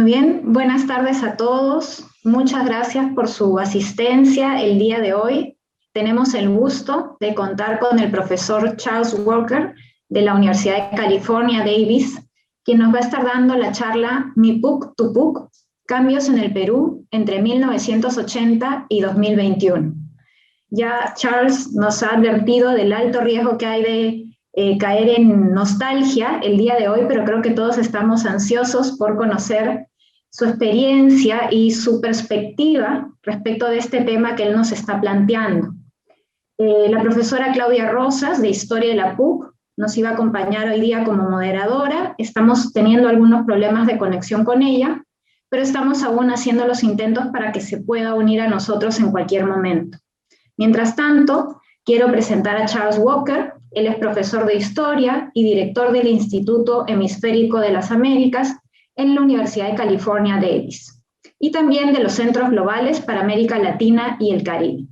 Muy bien, buenas tardes a todos. Muchas gracias por su asistencia el día de hoy. Tenemos el gusto de contar con el profesor Charles Walker de la Universidad de California, Davis, quien nos va a estar dando la charla Mi PUC, tu PUC, cambios en el Perú entre 1980 y 2021. Ya Charles nos ha advertido del alto riesgo que hay de caer en nostalgia el día de hoy, pero creo que todos estamos ansiosos por conocer su experiencia y su perspectiva respecto de este tema que él nos está planteando. La profesora Claudia Rosas, de Historia de la PUC, nos iba a acompañar hoy día como moderadora. Estamos teniendo algunos problemas de conexión con ella, pero estamos aún haciendo los intentos para que se pueda unir a nosotros en cualquier momento. Mientras tanto, quiero presentar a Charles Walker. Él es profesor de Historia y director del Instituto Hemisférico de las Américas en la Universidad de California, Davis, y también de los Centros Globales para América Latina y el Caribe.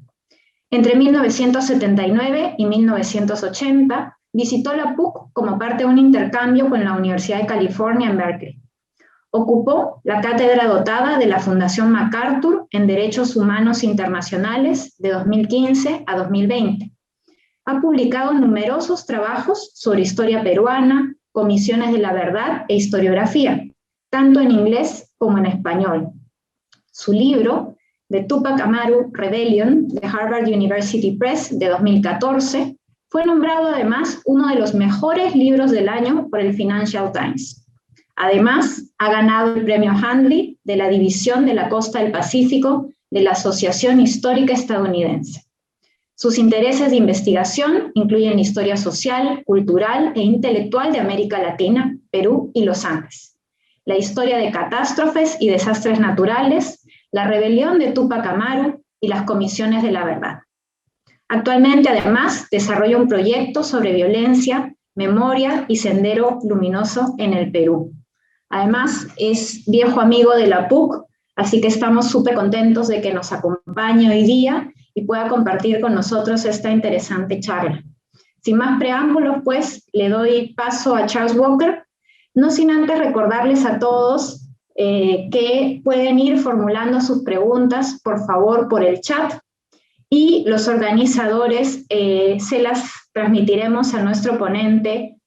Entre 1979 y 1980, visitó la PUC como parte de un intercambio con la Universidad de California en Berkeley. Ocupó la cátedra dotada de la Fundación MacArthur en Derechos Humanos Internacionales de 2015 a 2020. Ha publicado numerosos trabajos sobre historia peruana, comisiones de la verdad e historiografía, tanto en inglés como en español. Su libro, The Tupac Amaru Rebellion, de Harvard University Press, de 2014, fue nombrado además uno de los mejores libros del año por el Financial Times. Además, ha ganado el premio Handley de la División de la Costa del Pacífico de la Asociación Histórica Estadounidense. Sus intereses de investigación incluyen historia social, cultural e intelectual de América Latina, Perú y los Andes, la historia de catástrofes y desastres naturales, la rebelión de Túpac Amaru y las comisiones de la verdad. Actualmente, además, desarrolla un proyecto sobre violencia, memoria y sendero luminoso en el Perú. Además, es viejo amigo de la PUC, así que estamos súper contentos de que nos acompañe hoy día y pueda compartir con nosotros esta interesante charla. Sin más preámbulos, pues, le doy paso a Charles Walker, no sin antes recordarles a todos que pueden ir formulando sus preguntas, por favor, por el chat, y los organizadores se las transmitiremos a nuestro ponente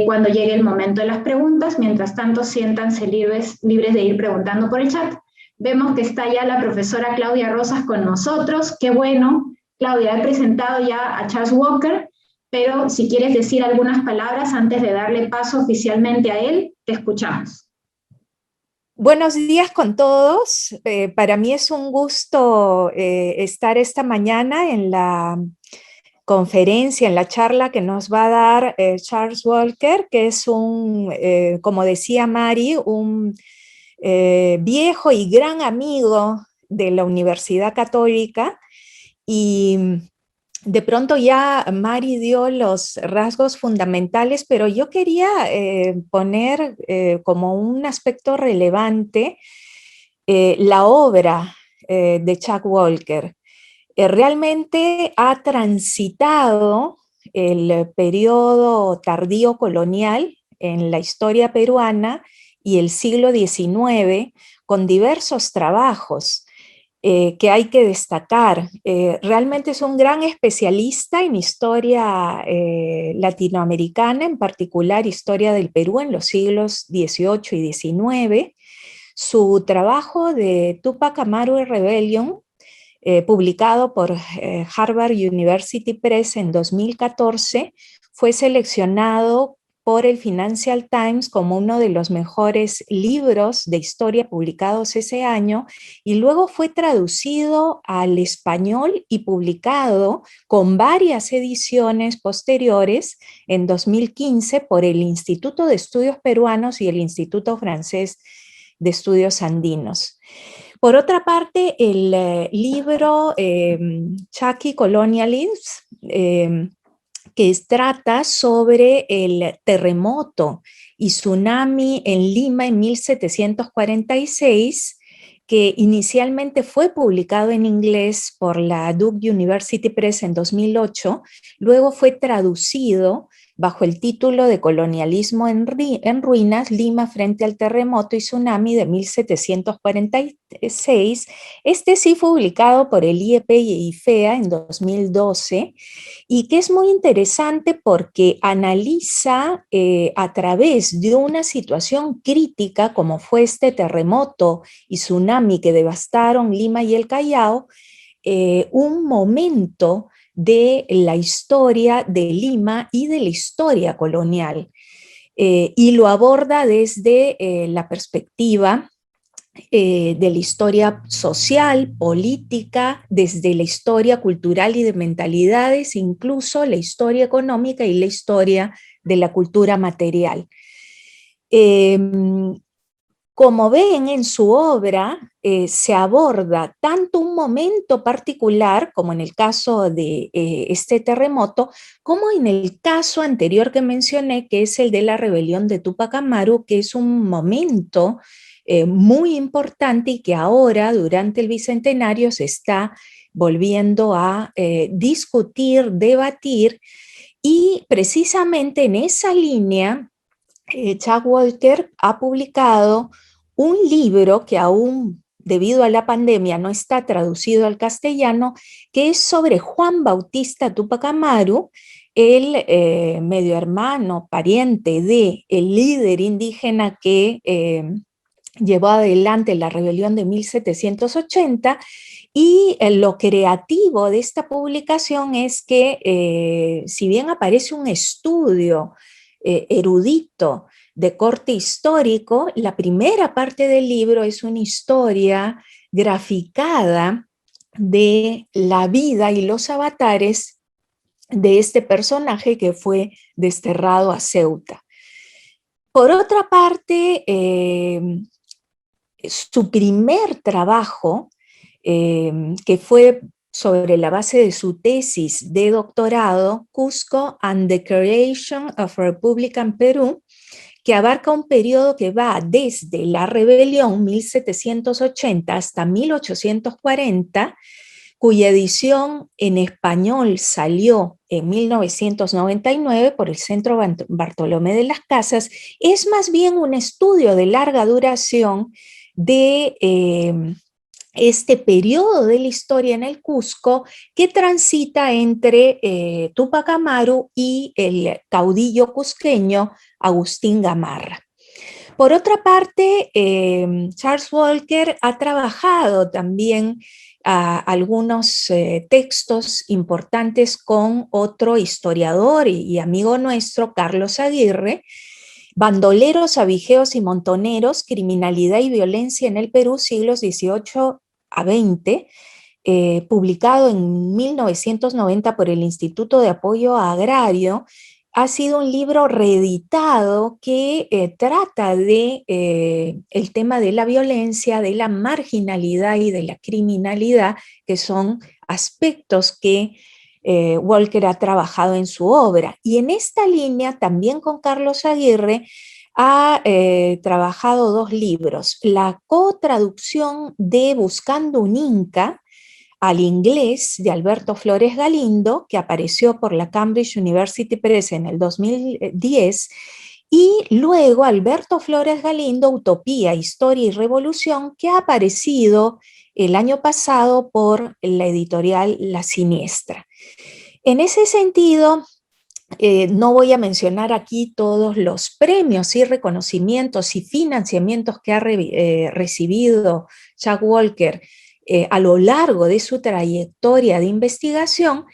cuando llegue el momento de las preguntas. Mientras tanto, siéntanse libres de ir preguntando por el chat. Vemos que está ya la profesora Claudia Rosas con nosotros. Qué bueno. Claudia, he presentado ya a Charles Walker, pero si quieres decir algunas palabras antes de darle paso oficialmente a él, te escuchamos. Buenos días con todos. Para mí es un gusto estar esta mañana en la conferencia, en la charla que nos va a dar Charles Walker, que es como decía Mari, un viejo y gran amigo de la Universidad Católica. Y de pronto ya Mari dio los rasgos fundamentales, pero yo quería poner como un aspecto relevante la obra de Chuck Walker. Realmente ha transitado el periodo tardío colonial en la historia peruana y el siglo XIX con diversos trabajos que hay que destacar. Realmente es un gran especialista en historia latinoamericana, en particular historia del Perú en los siglos XVIII y XIX. Su trabajo de Túpac Amaru Rebellion, publicado por Harvard University Press en 2014, fue seleccionado por el Financial Times como uno de los mejores libros de historia publicados ese año, y luego fue traducido al español y publicado con varias ediciones posteriores en 2015 por el Instituto de Estudios Peruanos y el Instituto Francés de Estudios Andinos. Por otra parte, el libro Chucky Colonialism, que trata sobre el terremoto y tsunami en Lima en 1746, que inicialmente fue publicado en inglés por la Duke University Press en 2008, luego fue traducido bajo el título de Colonialismo en Ruinas, Lima frente al terremoto y tsunami de 1746. Este sí fue publicado por el IEP y IFEA en 2012 y que es muy interesante porque analiza a través de una situación crítica como fue este terremoto y tsunami que devastaron Lima y el Callao, un momento de la historia de Lima y de la historia colonial. Y lo aborda desde la perspectiva de la historia social, política, desde la historia cultural y de mentalidades, incluso la historia económica y la historia de la cultura material. Como ven en su obra, se aborda tanto un momento particular, como en el caso de este terremoto, como en el caso anterior que mencioné, que es el de la rebelión de Túpac Amaru, que es un momento muy importante y que ahora, durante el Bicentenario, se está volviendo a discutir, debatir, y precisamente en esa línea, Chuck Walker ha publicado un libro que aún debido a la pandemia no está traducido al castellano, que es sobre Juan Bautista Túpac Amaru, el medio hermano, pariente de el líder indígena que llevó adelante la rebelión de 1780. Y lo creativo de esta publicación es que, si bien aparece un estudio erudito de corte histórico, la primera parte del libro es una historia graficada de la vida y los avatares de este personaje que fue desterrado a Ceuta. Por otra parte, su primer trabajo, que fue sobre la base de su tesis de doctorado, Cusco and the Creation of Republican Peru, que abarca un periodo que va desde la rebelión 1780 hasta 1840, cuya edición en español salió en 1999 por el Centro Bartolomé de las Casas, es más bien un estudio de larga duración de este periodo de la historia en el Cusco que transita entre Túpac Amaru y el caudillo cusqueño Agustín Gamarra. Por otra parte, Charles Walker ha trabajado también algunos textos importantes con otro historiador y amigo nuestro, Carlos Aguirre, Bandoleros, Abigeos y Montoneros, Criminalidad y Violencia en el Perú, siglos XVIII a XX, publicado en 1990 por el Instituto de Apoyo Agrario. Ha sido un libro reeditado que trata de el tema de la violencia, de la marginalidad y de la criminalidad, que son aspectos que Walker ha trabajado en su obra. Y en esta línea, también con Carlos Aguirre, ha trabajado dos libros. La cotraducción de Buscando un Inca al inglés de Alberto Flores Galindo, que apareció por la Cambridge University Press en el 2010, y luego Alberto Flores Galindo, Utopía, Historia y Revolución, que ha aparecido el año pasado por la editorial La Siniestra. En ese sentido, no voy a mencionar aquí todos los premios y reconocimientos y financiamientos que ha recibido Chuck Walker a lo largo de su trayectoria de investigación,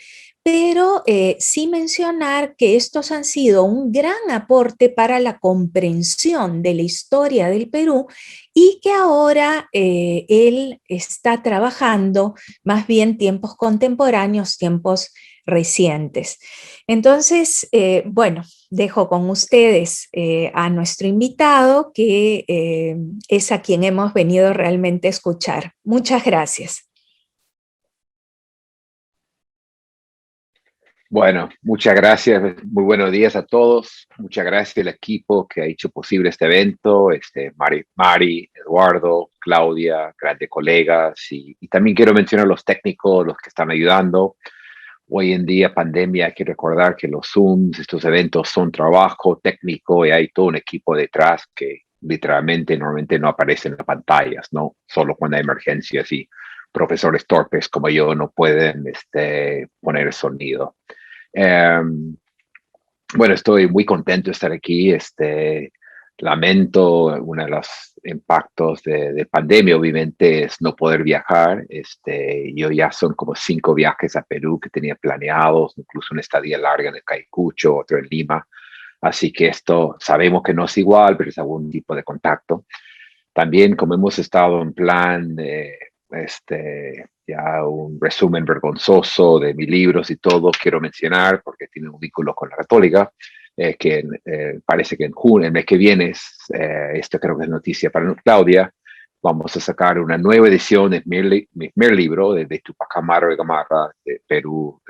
pero sí mencionar que estos han sido un gran aporte para la comprensión de la historia del Perú y que ahora él está trabajando más bien tiempos contemporáneos, tiempos recientes. Entonces, bueno, dejo con ustedes a nuestro invitado, que es a quien hemos venido realmente a escuchar. Muchas gracias. Bueno, muchas gracias. Muy buenos días a todos. Muchas gracias al equipo que ha hecho posible este evento, Mari, Eduardo, Claudia, grandes colegas. Y también quiero mencionar a los técnicos, los que están ayudando. hoy en día, pandemia, hay que recordar que los Zooms, estos eventos son trabajo técnico y hay todo un equipo detrás que literalmente normalmente no aparece en las pantallas, ¿no? Solo cuando hay emergencias y profesores torpes como yo no pueden poner sonido. Bueno, estoy muy contento de estar aquí. Lamento uno de los impactos de pandemia, obviamente, es no poder viajar. Yo ya son como 5 viajes a Perú que tenía planeados, incluso una estadía larga en el Caicucho, otro en Lima. Así que esto sabemos que no es igual, pero es algún tipo de contacto. También, como hemos estado en plan ya un resumen vergonzoso de mis libros y todo, quiero mencionar, porque tiene un vínculo con la Católica, que parece que en junio, el mes que viene, esto creo que es noticia para Claudia, vamos a sacar una nueva edición de mi primer libro, de Tupac Amaru y Gamarra, de Perú,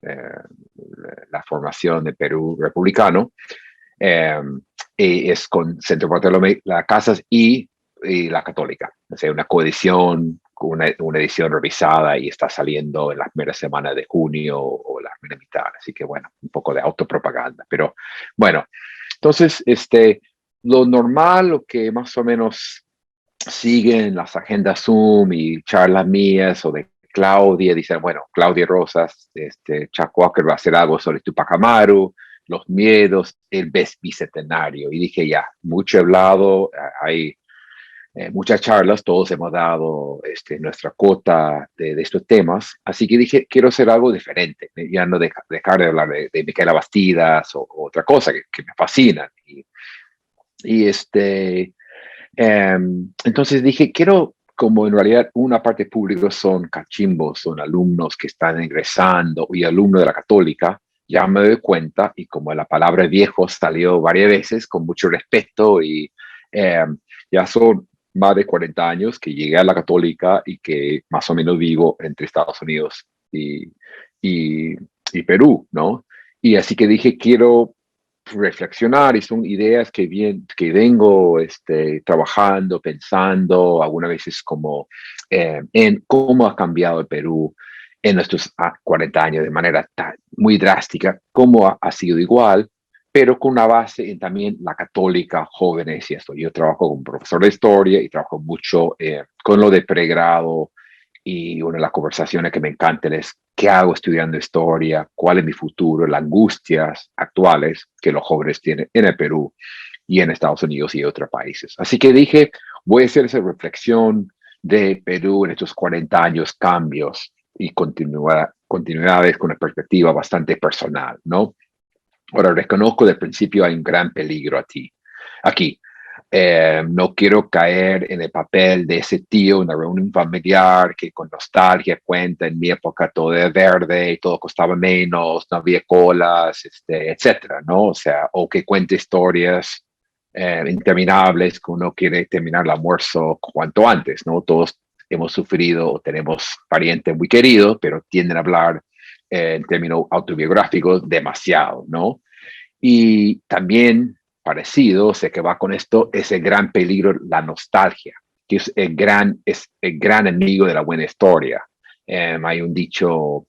la formación de Perú republicano. Y es con Centro Bartolomé Las Casas y la Católica. O sea, una coedición, una edición revisada y está saliendo en las primeras semanas de junio o la primera mitad. Así que bueno, un poco de autopropaganda. Pero bueno, entonces, lo normal, lo que más o menos siguen las agendas Zoom y charlas mías o de Claudia, dicen, bueno, Claudia Rosas, Chuck Walker va a hacer algo sobre Tupac Amaru, los miedos, el bicentenario. Y dije, ya, mucho he hablado, hay muchas charlas, todos hemos dado nuestra cuota de estos temas, así que dije, quiero hacer algo diferente, ya no dejar de hablar de Micaela Bastidas o otra cosa que me fascina. Y entonces dije, quiero, como en realidad una parte pública son cachimbos, son alumnos que están ingresando y alumnos de la Católica, ya me doy cuenta, y como la palabra viejo salió varias veces con mucho respeto y ya son más de 40 años que llegué a la Católica y que más o menos vivo entre Estados Unidos y, y Perú, ¿no? Y así que dije, quiero reflexionar y son ideas que vengo trabajando, pensando, algunas veces como en cómo ha cambiado el Perú en estos 40 años de manera muy drástica, cómo ha sido igual, pero con una base en también la católica, jóvenes y esto. Yo trabajo como profesor de historia y trabajo mucho con lo de pregrado y una de las conversaciones que me encantan es qué hago estudiando historia, cuál es mi futuro, las angustias actuales que los jóvenes tienen en el Perú y en Estados Unidos y otros países. Así que dije, voy a hacer esa reflexión de Perú en estos 40 años, cambios y continuidades con una perspectiva bastante personal, ¿no? Ahora, reconozco del principio hay un gran peligro aquí. No quiero caer en el papel de ese tío en una reunión familiar que con nostalgia cuenta en mi época todo era verde y todo costaba menos, no había colas, etcétera, ¿no? O sea, o que cuente historias interminables que uno quiere terminar el almuerzo cuanto antes, ¿no? Todos hemos sufrido o tenemos parientes muy queridos, pero tienden a hablar en términos autobiográficos demasiado, ¿no? Y también parecido, sé que va con esto, es el gran peligro, la nostalgia, que es el gran enemigo de la buena historia. Hay un dicho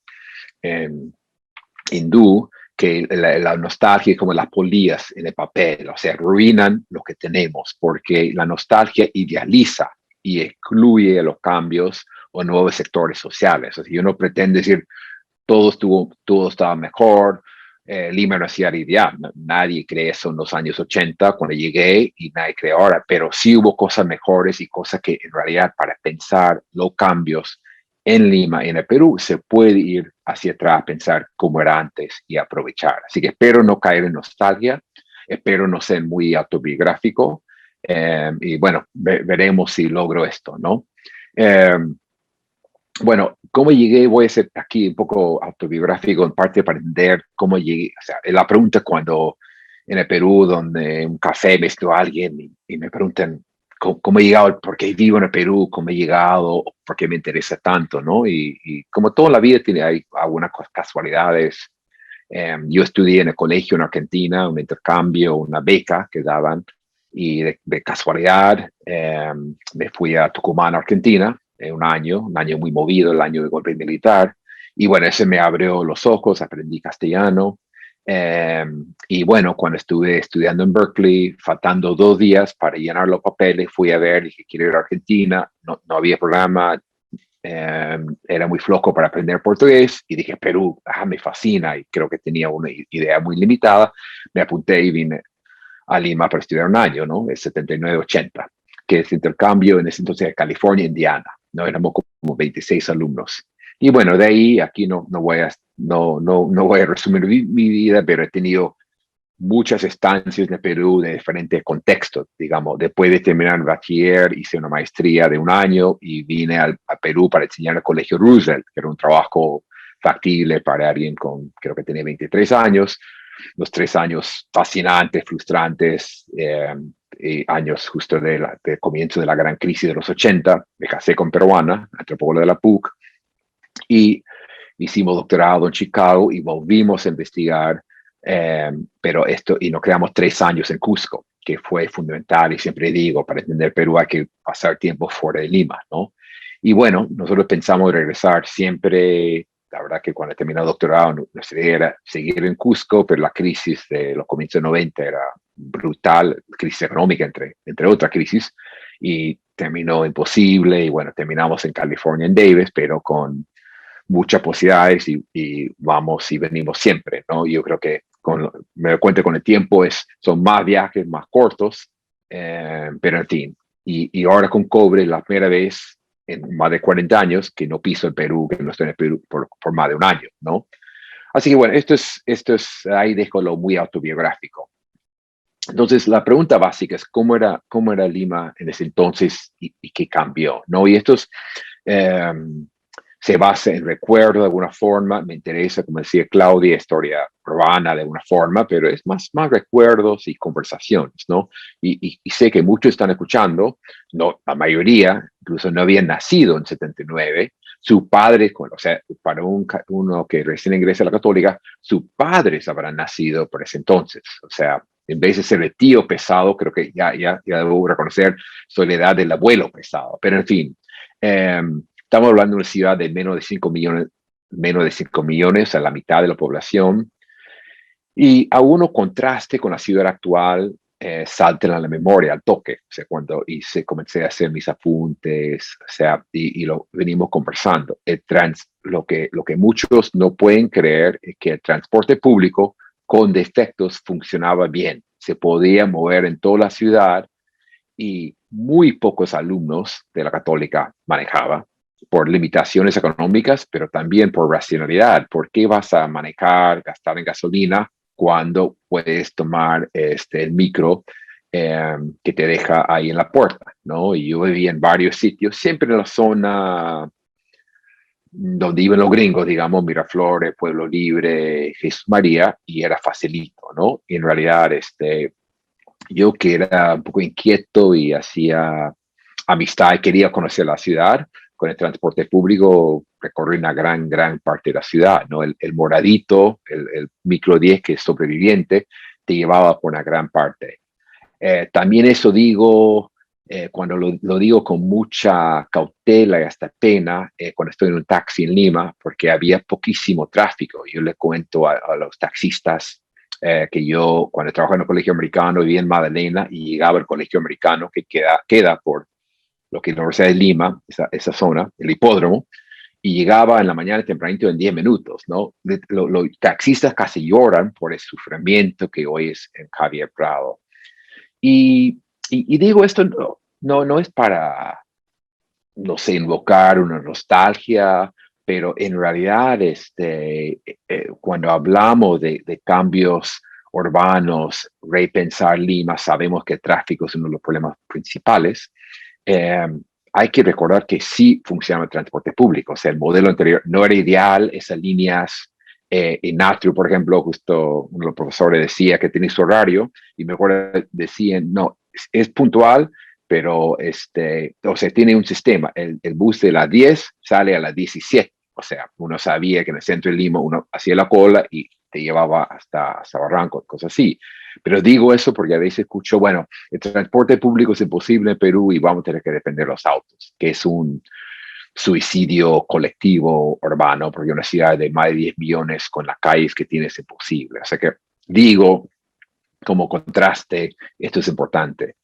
hindú que la nostalgia es como las polillas en el papel, o sea, arruinan lo que tenemos, porque la nostalgia idealiza y excluye los cambios o nuevos sectores sociales. O sea, uno pretende decir, todo estaba mejor, Lima no hacía ideal, nadie cree eso en los años 80 cuando llegué y nadie cree ahora, pero sí hubo cosas mejores y cosas que en realidad para pensar los cambios en Lima y en el Perú se puede ir hacia atrás, pensar cómo era antes y aprovechar. Así que espero no caer en nostalgia, espero no ser muy autobiográfico y bueno, veremos si logro esto, ¿no? Bueno, ¿cómo llegué? Voy a ser aquí un poco autobiográfico, en parte para entender cómo llegué. O sea, la pregunta cuando en el Perú, donde un café me estuvo alguien y me preguntan cómo he llegado, por qué vivo en el Perú, cómo he llegado, por qué me interesa tanto, ¿no? Y como toda la vida hay algunas casualidades. Yo estudié en el colegio en Argentina, un intercambio, una beca que daban, y de casualidad me fui a Tucumán, Argentina, un año muy movido, el año de golpe militar, Y bueno, ese me abrió los ojos, aprendí castellano. Y bueno, cuando estuve estudiando en Berkeley, faltando 2 días para llenar los papeles, fui a ver, dije, quiero ir a Argentina, no había programa, era muy flojo para aprender portugués y dije, Perú, me fascina y creo que tenía una idea muy limitada. Me apunté y vine a Lima para estudiar un año, ¿no? Es 79-80, que es intercambio en ese entonces de California, Indiana, ¿no? Éramos como 26 alumnos. Y bueno, de ahí, aquí no voy a resumir mi vida, pero he tenido muchas estancias de Perú de diferentes contextos, digamos. Después de terminar el bachiller, hice una maestría de un año y vine a Perú para enseñar al Colegio Roosevelt, que era un trabajo factible para alguien con, creo que tenía 23 años. Los 3 años fascinantes, frustrantes, años justo del comienzo de la gran crisis de los 80. Me casé con peruana, antropóloga de la PUC, y hicimos doctorado en Chicago y volvimos a investigar, y nos quedamos 3 años en Cusco, que fue fundamental, y siempre digo, para entender Perú hay que pasar tiempo fuera de Lima, ¿no? Y bueno, nosotros pensamos regresar siempre. La verdad que cuando terminé el doctorado, nuestra idea era seguir en Cusco, pero la crisis de los comienzos de 90 era brutal, crisis económica entre otras crisis, y terminó imposible, y bueno, terminamos en California, en Davis, pero con muchas posibilidades y vamos y venimos siempre, ¿no? Yo creo que me doy cuenta con el tiempo son más viajes, más cortos, pero en fin. Y ahora con Cobre, la primera vez en más de 40 años que no piso el Perú, que no estoy en el Perú por más de un año, ¿no? Así que bueno, ahí dejo lo muy autobiográfico. Entonces, la pregunta básica es cómo era Lima en ese entonces y qué cambió, ¿no? Y eh, se basa en recuerdo de alguna forma. Me interesa, como decía Claudia, historia urbana de alguna forma, pero es más recuerdos y conversaciones, ¿no? Y sé que muchos están escuchando, no, la mayoría incluso no habían nacido en 79. Su padre, o sea, para uno que recién ingresa a la católica, sus padres habrán nacido por ese entonces. O sea, en vez de ser el tío pesado, creo que ya debo reconocer, soy la edad del abuelo pesado. Pero en fin, estamos hablando de una ciudad de menos de 5 millones, a la mitad de la población. Y a uno contraste con la ciudad actual, salten a la memoria al toque. O sea, cuando comencé a hacer mis apuntes, o sea, y lo venimos conversando. Lo que muchos no pueden creer es que el transporte público con defectos funcionaba bien. Se podía mover en toda la ciudad y muy pocos alumnos de la católica manejaban por limitaciones económicas, pero también por racionalidad. ¿Por qué vas a manejar, gastar en gasolina cuando puedes tomar el micro que te deja ahí en la puerta, ¿no? Y yo vivía en varios sitios, siempre en la zona donde iban los gringos, digamos, Miraflores, Pueblo Libre, Jesús María, y era facilito, ¿no? Y en realidad, yo que era un poco inquieto y hacía amistad y quería conocer la ciudad, con el transporte público recorrí una gran parte de la ciudad, ¿no? El moradito, el micro 10 que es sobreviviente, te llevaba por una gran parte. También eso digo, cuando lo digo con mucha cautela y hasta pena, cuando estoy en un taxi en Lima, porque había poquísimo tráfico. Yo le cuento a los taxistas que yo, cuando trabajaba en el colegio americano, vivía en Magdalena y llegaba al colegio americano que queda por lo que es la Universidad de Lima, esa zona, el hipódromo, y llegaba en la mañana tempranito en 10 minutos, ¿no? Los taxistas casi lloran por el sufrimiento que hoy es en Javier Prado. Y digo esto, no es para, no sé, invocar una nostalgia, pero en realidad cuando hablamos de cambios urbanos, repensar Lima, sabemos que el tráfico es uno de los problemas principales. Hay que recordar que sí funciona el transporte público. O sea, el modelo anterior no era ideal, esas líneas en Atrio, por ejemplo, justo uno de los profesores decía que tiene su horario y mejor decían, no, es puntual, pero o sea, tiene un sistema. El bus de las 10 sale a las 17. O sea, uno sabía que en el centro de Lima uno hacía la cola y te llevaba hasta Barranco, cosas así. Pero digo eso porque a veces escucho, bueno, el transporte público es imposible en Perú y vamos a tener que depender de los autos, que es suicidio colectivo urbano, porque una ciudad de más de 10 millones con las calles que tiene es imposible. O sea que digo, como contraste, esto es importante.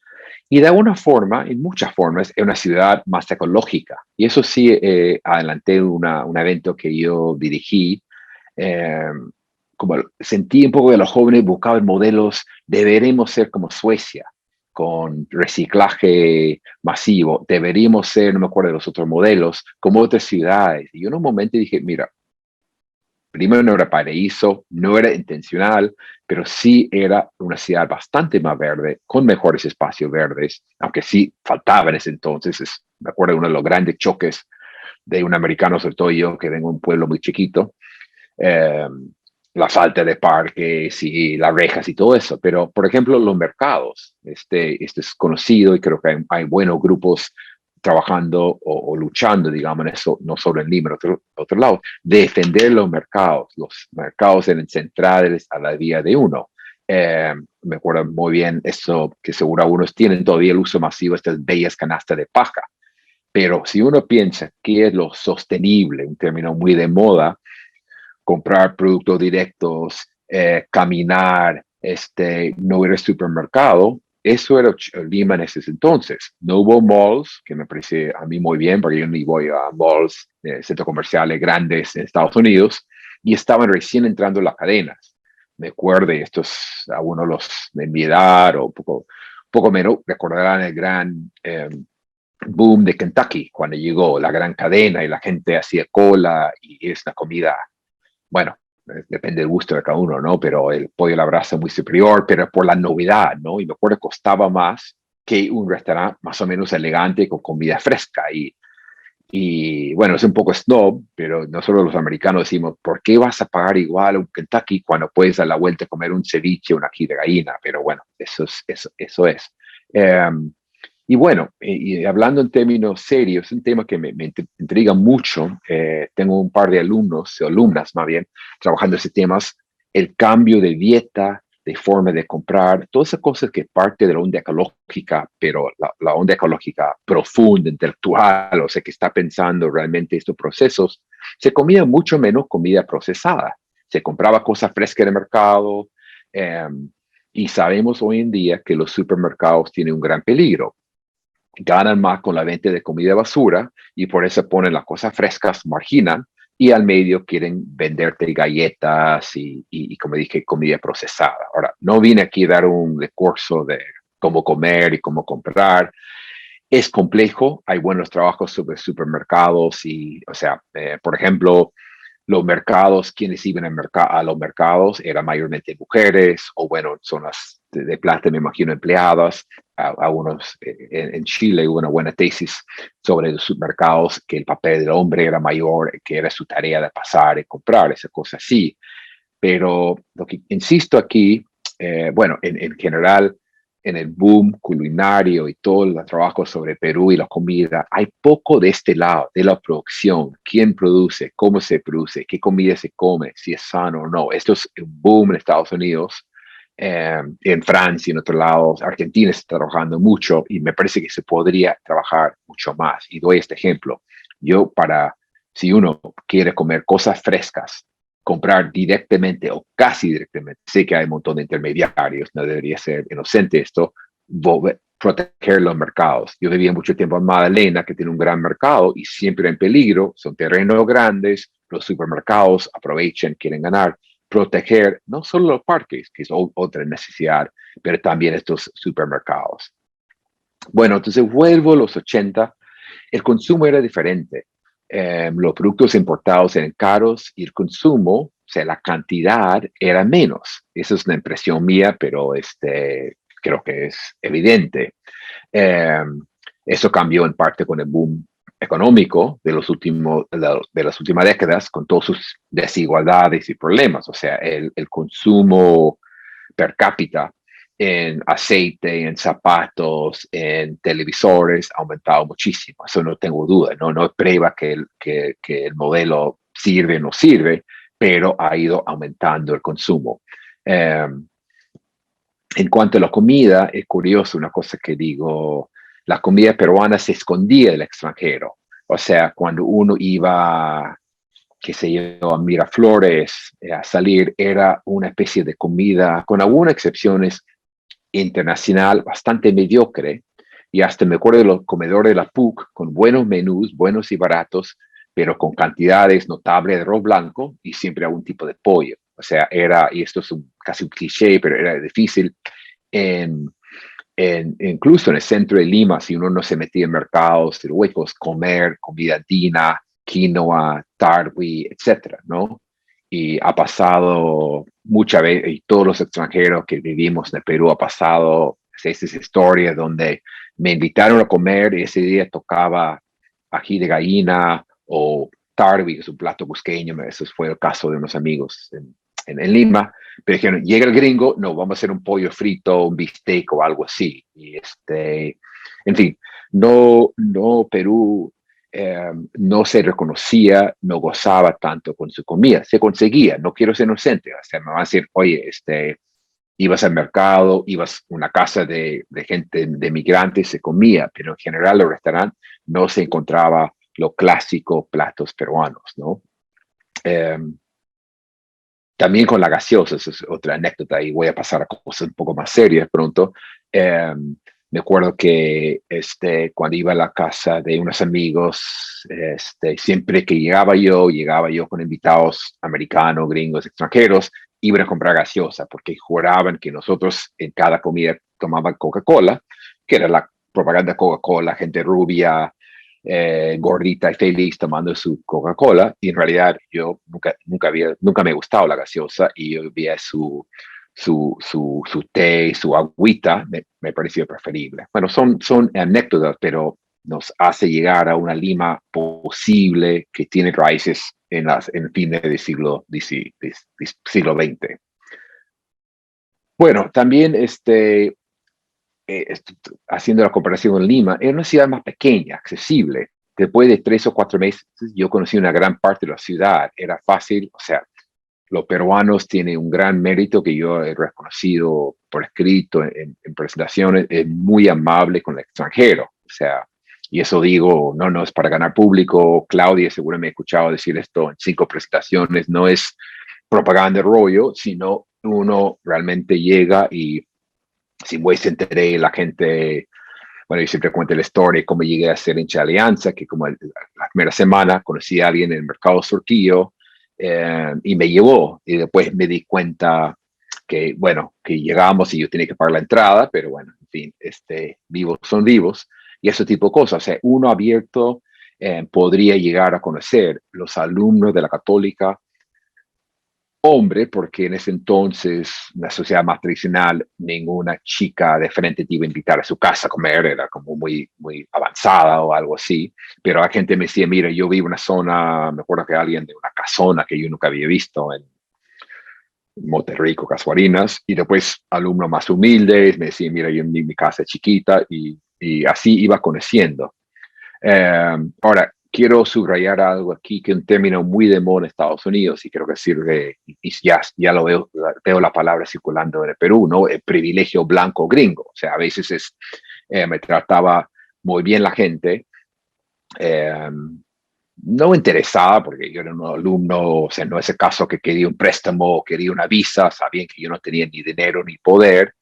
Y de alguna forma, en muchas formas, es una ciudad más ecológica. Y eso sí, adelanté un evento que yo dirigí. eh, Como sentí un poco que los jóvenes buscaban modelos, deberemos ser como Suecia, con reciclaje masivo, deberíamos ser, no me acuerdo de los otros modelos, como otras ciudades. Y yo en un momento dije, mira, primero no era paraíso, no era intencional, pero sí era una ciudad bastante más verde, con mejores espacios verdes, aunque sí faltaba en ese entonces. Me acuerdo de uno de los grandes choques de un americano, sobre todo yo, que vengo de un pueblo muy chiquito, eh, la falta de parques y las rejas y todo eso. Pero, por ejemplo, los mercados, este es conocido y creo que hay buenos grupos trabajando o luchando, digamos, en eso, no solo en Lima, en otro lado, defender los mercados eran centrales a la vida de uno. Me acuerdo muy bien eso que seguro algunos tienen todavía el uso masivo de estas bellas canastas de paja. Pero si uno piensa qué es lo sostenible, un término muy de moda, comprar productos directos, caminar, no ir al supermercado. Eso era Lima en ese entonces. No hubo malls, que me parece a mí muy bien, porque yo ni voy a malls, centros comerciales grandes en Estados Unidos, y estaban recién entrando las cadenas. Me acuerdo, estos, algunos los de mi edad o poco menos, recordarán el gran boom de Kentucky, cuando llegó la gran cadena y la gente hacía cola y es una comida, bueno, depende del gusto de cada uno, ¿no? Pero el pollo a la brasa es muy superior, pero por la novedad, ¿no? Y me acuerdo que costaba más que un restaurante más o menos elegante con comida fresca. Y bueno, es un poco snob, pero nosotros los americanos decimos, ¿por qué vas a pagar igual un Kentucky cuando puedes dar la vuelta a comer un ceviche, una ají de gallina? Pero bueno, eso es. Y bueno, y hablando en términos serios, es un tema que me intriga mucho. Tengo un par de alumnos, o alumnas más bien, trabajando en esos temas, el cambio de dieta, de forma de comprar, todas esas cosas que parte de la onda ecológica, pero la onda ecológica profunda, intelectual, o sea, que está pensando realmente estos procesos, se comía mucho menos comida procesada. Se compraba cosas frescas en el mercado, eh, y sabemos hoy en día que los supermercados tienen un gran peligro. Ganan más con la venta de comida basura y por eso ponen las cosas frescas, marginan y al medio quieren venderte galletas y como dije, comida procesada. Ahora, no vine aquí a dar un curso de cómo comer y cómo comprar. Es complejo, hay buenos trabajos sobre supermercados y, o sea, por ejemplo, los mercados, quienes iban a los mercados eran mayormente mujeres, o bueno, son las de plata, me imagino, empleadas. A unos, en Chile hubo una buena tesis sobre los supermercados, que el papel del hombre era mayor, que era su tarea de pasar y comprar, esa cosa así. Pero lo que insisto aquí, bueno, en general, en el boom culinario y todo el trabajo sobre Perú y la comida, hay poco de este lado, de la producción, quién produce, cómo se produce, qué comida se come, si es sano o no. Esto es un boom en Estados Unidos, en Francia, en otros lados. Argentina está trabajando mucho y me parece que se podría trabajar mucho más. Y doy este ejemplo. Si uno quiere comer cosas frescas, comprar directamente o casi directamente, sé que hay un montón de intermediarios, no debería ser inocente esto, proteger los mercados. Yo vivía mucho tiempo en Magdalena, que tiene un gran mercado y siempre en peligro, son terrenos grandes, los supermercados aprovechan, quieren ganar, proteger no solo los parques, que es otra necesidad, pero también estos supermercados. Bueno, entonces vuelvo a los 80, el consumo era diferente. Los productos importados eran caros y el consumo, o sea, la cantidad era menos. Esa es una impresión mía, pero creo que es evidente. Eh, Eso cambió en parte con el boom económico de las últimas décadas, con todas sus desigualdades y problemas. O sea, el consumo per cápita en aceite, en zapatos, en televisores ha aumentado muchísimo. Eso no tengo duda, no es prueba que el modelo sirve o no sirve, pero ha ido aumentando el consumo. En cuanto a la comida, es curioso una cosa que digo, la comida peruana se escondía del extranjero. O sea, cuando uno iba, qué sé yo, a Miraflores a salir, era una especie de comida, con algunas excepciones, internacional, bastante mediocre. Y hasta me acuerdo de los comedores de la PUC, con buenos menús, buenos y baratos, pero con cantidades notables de arroz blanco y siempre algún tipo de pollo. O sea, era, y esto es casi un cliché, pero era difícil en, incluso en el centro de Lima, si uno no se metía en mercados de huecos, comer comida andina, quinoa, tarwi, etcétera, ¿no? Y ha pasado muchas veces, y todos los extranjeros que vivimos en el Perú ha pasado esas historias donde me invitaron a comer y ese día tocaba ají de gallina o tarwi, que es un plato cusqueño. Eso fue el caso de unos amigos en Lima. Pero dijeron, llega el gringo, no, vamos a hacer un pollo frito, un bistec o algo así. Y en fin, Perú no se reconocía, no gozaba tanto con su comida. Se conseguía, no quiero ser inocente. O sea, me van a decir, oye, ibas al mercado, ibas a una casa de gente, de migrantes, se comía, pero en general el restaurante no se encontraba los clásicos platos peruanos, ¿no? Eh, También con la gaseosa, eso es otra anécdota, y voy a pasar a cosas un poco más serias pronto. Me acuerdo que cuando iba a la casa de unos amigos, siempre que llegaba yo con invitados americanos, gringos, extranjeros, iban a comprar gaseosa, porque juraban que nosotros en cada comida tomaban Coca-Cola, que era la propaganda Coca-Cola, gente rubia, gordita y feliz tomando su Coca-Cola, y en realidad yo nunca me ha gustado la gaseosa, y yo veía su té, su agüita, me pareció preferible. Bueno, son anécdotas, pero nos hace llegar a una Lima posible que tiene raíces en fines del siglo XX. Bueno, también haciendo la comparación con Lima, era una ciudad más pequeña, accesible. Después de 3 o 4 meses, yo conocí una gran parte de la ciudad. Era fácil, o sea, los peruanos tienen un gran mérito que yo he reconocido por escrito en presentaciones, es muy amable con el extranjero. O sea, y eso digo, no es para ganar público. Claudia seguro me ha escuchado decir esto en 5 presentaciones, no es propaganda de rollo, sino uno realmente llega y si voy se enteré la gente, bueno, yo siempre cuento la historia, cómo llegué a ser hincha de Alianza, que como la primera semana conocí a alguien en el mercado Surquillo y me llevó, y después me di cuenta que, bueno, que llegamos y yo tenía que pagar la entrada, pero bueno, en fin, vivos son vivos, y ese tipo de cosas. O sea, uno abierto podría llegar a conocer los alumnos de la Católica, hombre, porque en ese entonces, una sociedad más tradicional, ninguna chica de frente te iba a invitar a su casa a comer, era como muy, muy avanzada o algo así, pero la gente me decía, mira, yo vivo en una zona, me acuerdo que alguien de una casona que yo nunca había visto en Monterrico, Casuarinas, y después alumnos más humildes, me decían, mira, yo mi casa es chiquita, y así iba conociendo. Ahora, quiero subrayar algo aquí, que es un término muy de moda en Estados Unidos, y creo que sirve, y ya lo veo la palabra circulando en el Perú, ¿no? El privilegio blanco gringo. O sea, a veces me trataba muy bien la gente, eh, no interesada, porque yo era un alumno, o sea, no es el caso que quería un préstamo o quería una visa, sabían que yo no tenía ni dinero ni poder,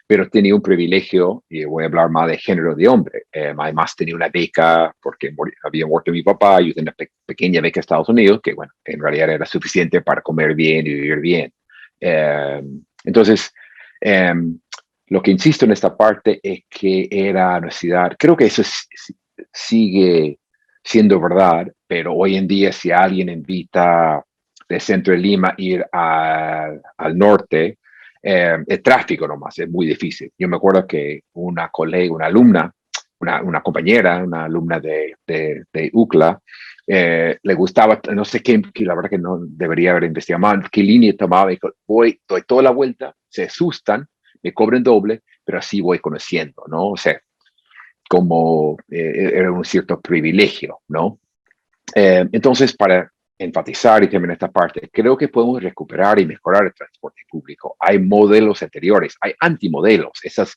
pero tenía un privilegio, y voy a hablar más de género de hombre. Además tenía una beca porque había muerto mi papá, yo tenía una pequeña beca en Estados Unidos, que bueno, en realidad era suficiente para comer bien y vivir bien. Entonces, eh, lo que insisto en esta parte es que era una ciudad, creo que eso sigue siendo verdad, pero hoy en día si alguien invita del centro de Lima a ir al norte, el tráfico nomás es muy difícil. Yo me acuerdo que una colega, una alumna, una compañera, una alumna de UCLA, le gustaba, no sé qué, que la verdad que no debería haber investigado más, qué línea tomaba, y doy toda la vuelta, se asustan, me cobran doble, pero así voy conociendo, ¿no? O sea, como era un cierto privilegio, ¿no? Entonces, para enfatizar y terminar esta parte, creo que podemos recuperar y mejorar el transporte público. Hay modelos anteriores, hay antimodelos, esas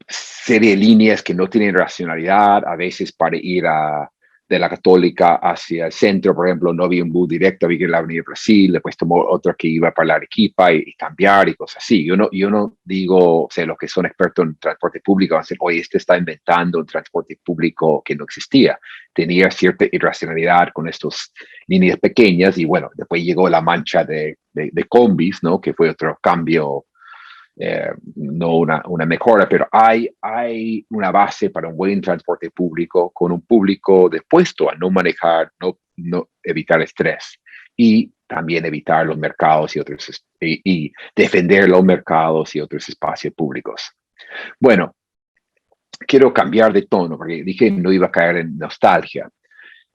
serie de líneas que no tienen racionalidad, a veces para ir a de la Católica hacia el centro, por ejemplo, no había un bus directo, había que ir a la Avenida Brasil, después tomó otro que iba para la Arequipa y cambiar y cosas así. Yo no digo, o sea, los que son expertos en transporte público van a decir, oye, este está inventando un transporte público que no existía. Tenía cierta irracionalidad con estas líneas pequeñas y bueno, después llegó la mancha de combis, ¿no? Que fue otro cambio, no una mejora, pero hay una base para un buen transporte público con un público dispuesto a no manejar, no evitar estrés y también evitar los mercados y defender los mercados y otros espacios públicos. Bueno, quiero cambiar de tono porque dije no iba a caer en nostalgia.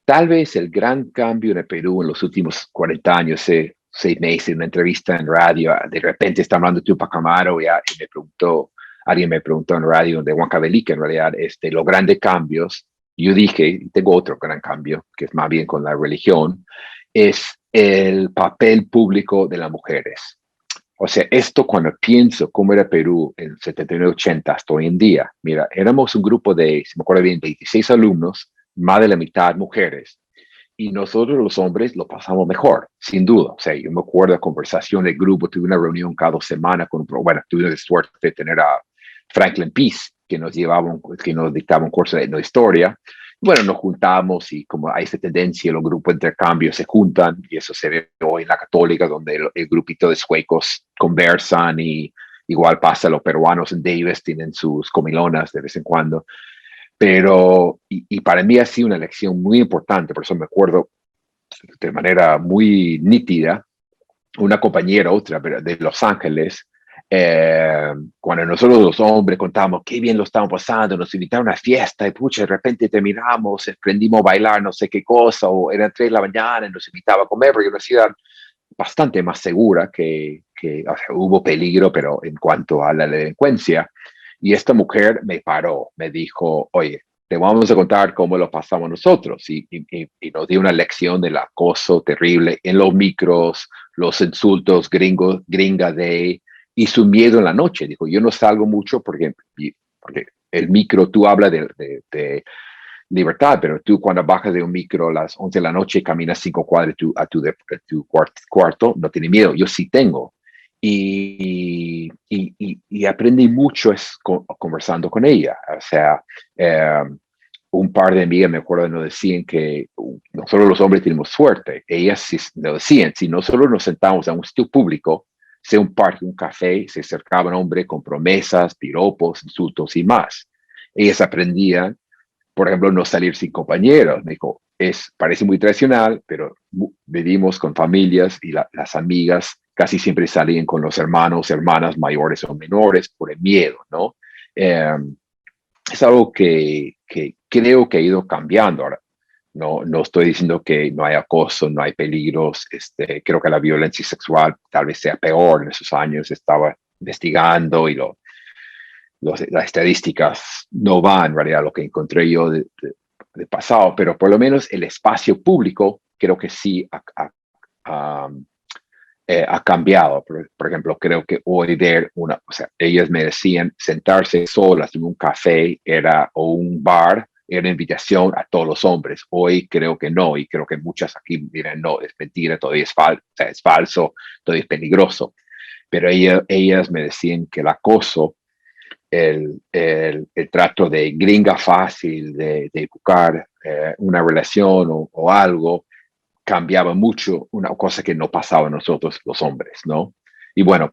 Tal vez el gran cambio en el Perú en los últimos 40 años, 6 meses, en una entrevista en radio, de repente está hablando Tupac Amaru y alguien me preguntó en radio de Huancavelica, en realidad, los grandes cambios. Yo dije, tengo otro gran cambio, que es más bien con la religión, es el papel público de las mujeres. O sea, esto cuando pienso cómo era Perú en 79-80 hasta hoy en día, mira, éramos un grupo de, si me acuerdo bien, 26 alumnos, más de la mitad mujeres. Y nosotros los hombres lo pasamos mejor, sin duda. O sea, yo me acuerdo de conversación de grupo, tuve una reunión cada 2 semanas tuve la suerte de tener a Franklin Peace, que nos dictaba un curso de historia. Bueno, nos juntamos y como hay esta tendencia, los grupos de intercambio se juntan y eso se ve hoy en la Católica, donde el grupito de suecos conversan y igual pasa, los peruanos en Davis tienen sus comilonas de vez en cuando. Pero, y para mí ha sido una lección muy importante, por eso me acuerdo de manera muy nítida, una compañera, otra de Los Ángeles, cuando nosotros los hombres contábamos qué bien lo estábamos pasando, nos invitaron a una fiesta y pucha, de repente terminamos, aprendimos a bailar no sé qué cosa, o eran 3 de la mañana y nos invitaba a comer, porque era una ciudad bastante más segura o sea, hubo peligro, pero en cuanto a la delincuencia. Y esta mujer me paró, me dijo, oye, te vamos a contar cómo lo pasamos nosotros. Y nos dio una lección del acoso terrible en los micros, los insultos gringa de, y su miedo en la noche. Dijo, yo no salgo mucho porque el micro, tú hablas de libertad, pero tú cuando bajas de un micro a las 11 de la noche y caminas 5 cuadras a tu cuarto, no tienes miedo. Yo sí tengo. Y aprendí mucho conversando con ella. O sea, un par de amigas me acuerdo nos decían que nosotros los hombres tenemos suerte. Ellas sí nos decían, si nosotros nos sentamos a un sitio público, sea un parque, un café, se acercaba un hombre con promesas, piropos, insultos y más. Ellas aprendían, por ejemplo, no salir sin compañeros. Me dijo, parece muy tradicional, pero vivimos con familias y las amigas casi siempre salían con los hermanas mayores o menores por el miedo, ¿no? Es algo que creo que ha ido cambiando. Ahora, no estoy diciendo que no hay acoso, no hay peligros. Creo que la violencia sexual tal vez sea peor en esos años. Estaba investigando y las estadísticas no van en realidad a lo que encontré yo de pasado, pero por lo menos el espacio público creo que sí ha cambiado. Por ejemplo, creo que hoy o sea, ellas me decían sentarse solas en un café o un bar era invitación a todos los hombres. Hoy creo que no, y creo que muchas aquí dirán, no, es mentira, todavía es falso, todavía es peligroso. Pero ellas me decían que el acoso, el trato de gringa fácil, de buscar una relación o algo, cambiaba mucho, una cosa que no pasaba en nosotros los hombres, ¿no? Y bueno,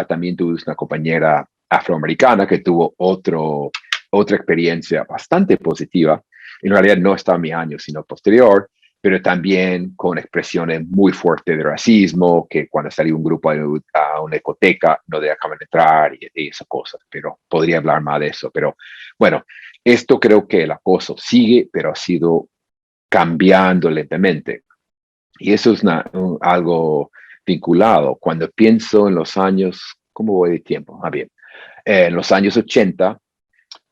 también tuve una compañera afroamericana que tuvo otra experiencia bastante positiva. En realidad no estaba en mi año, sino posterior, pero también con expresiones muy fuertes de racismo, que cuando salía un grupo a una discoteca no dejaban entrar y esas cosas, pero podría hablar más de eso. Pero bueno, esto creo que el acoso sigue, pero ha sido cambiando lentamente. Y eso es algo vinculado. Cuando pienso en los años, ¿cómo voy de tiempo? Bien. En los años 80,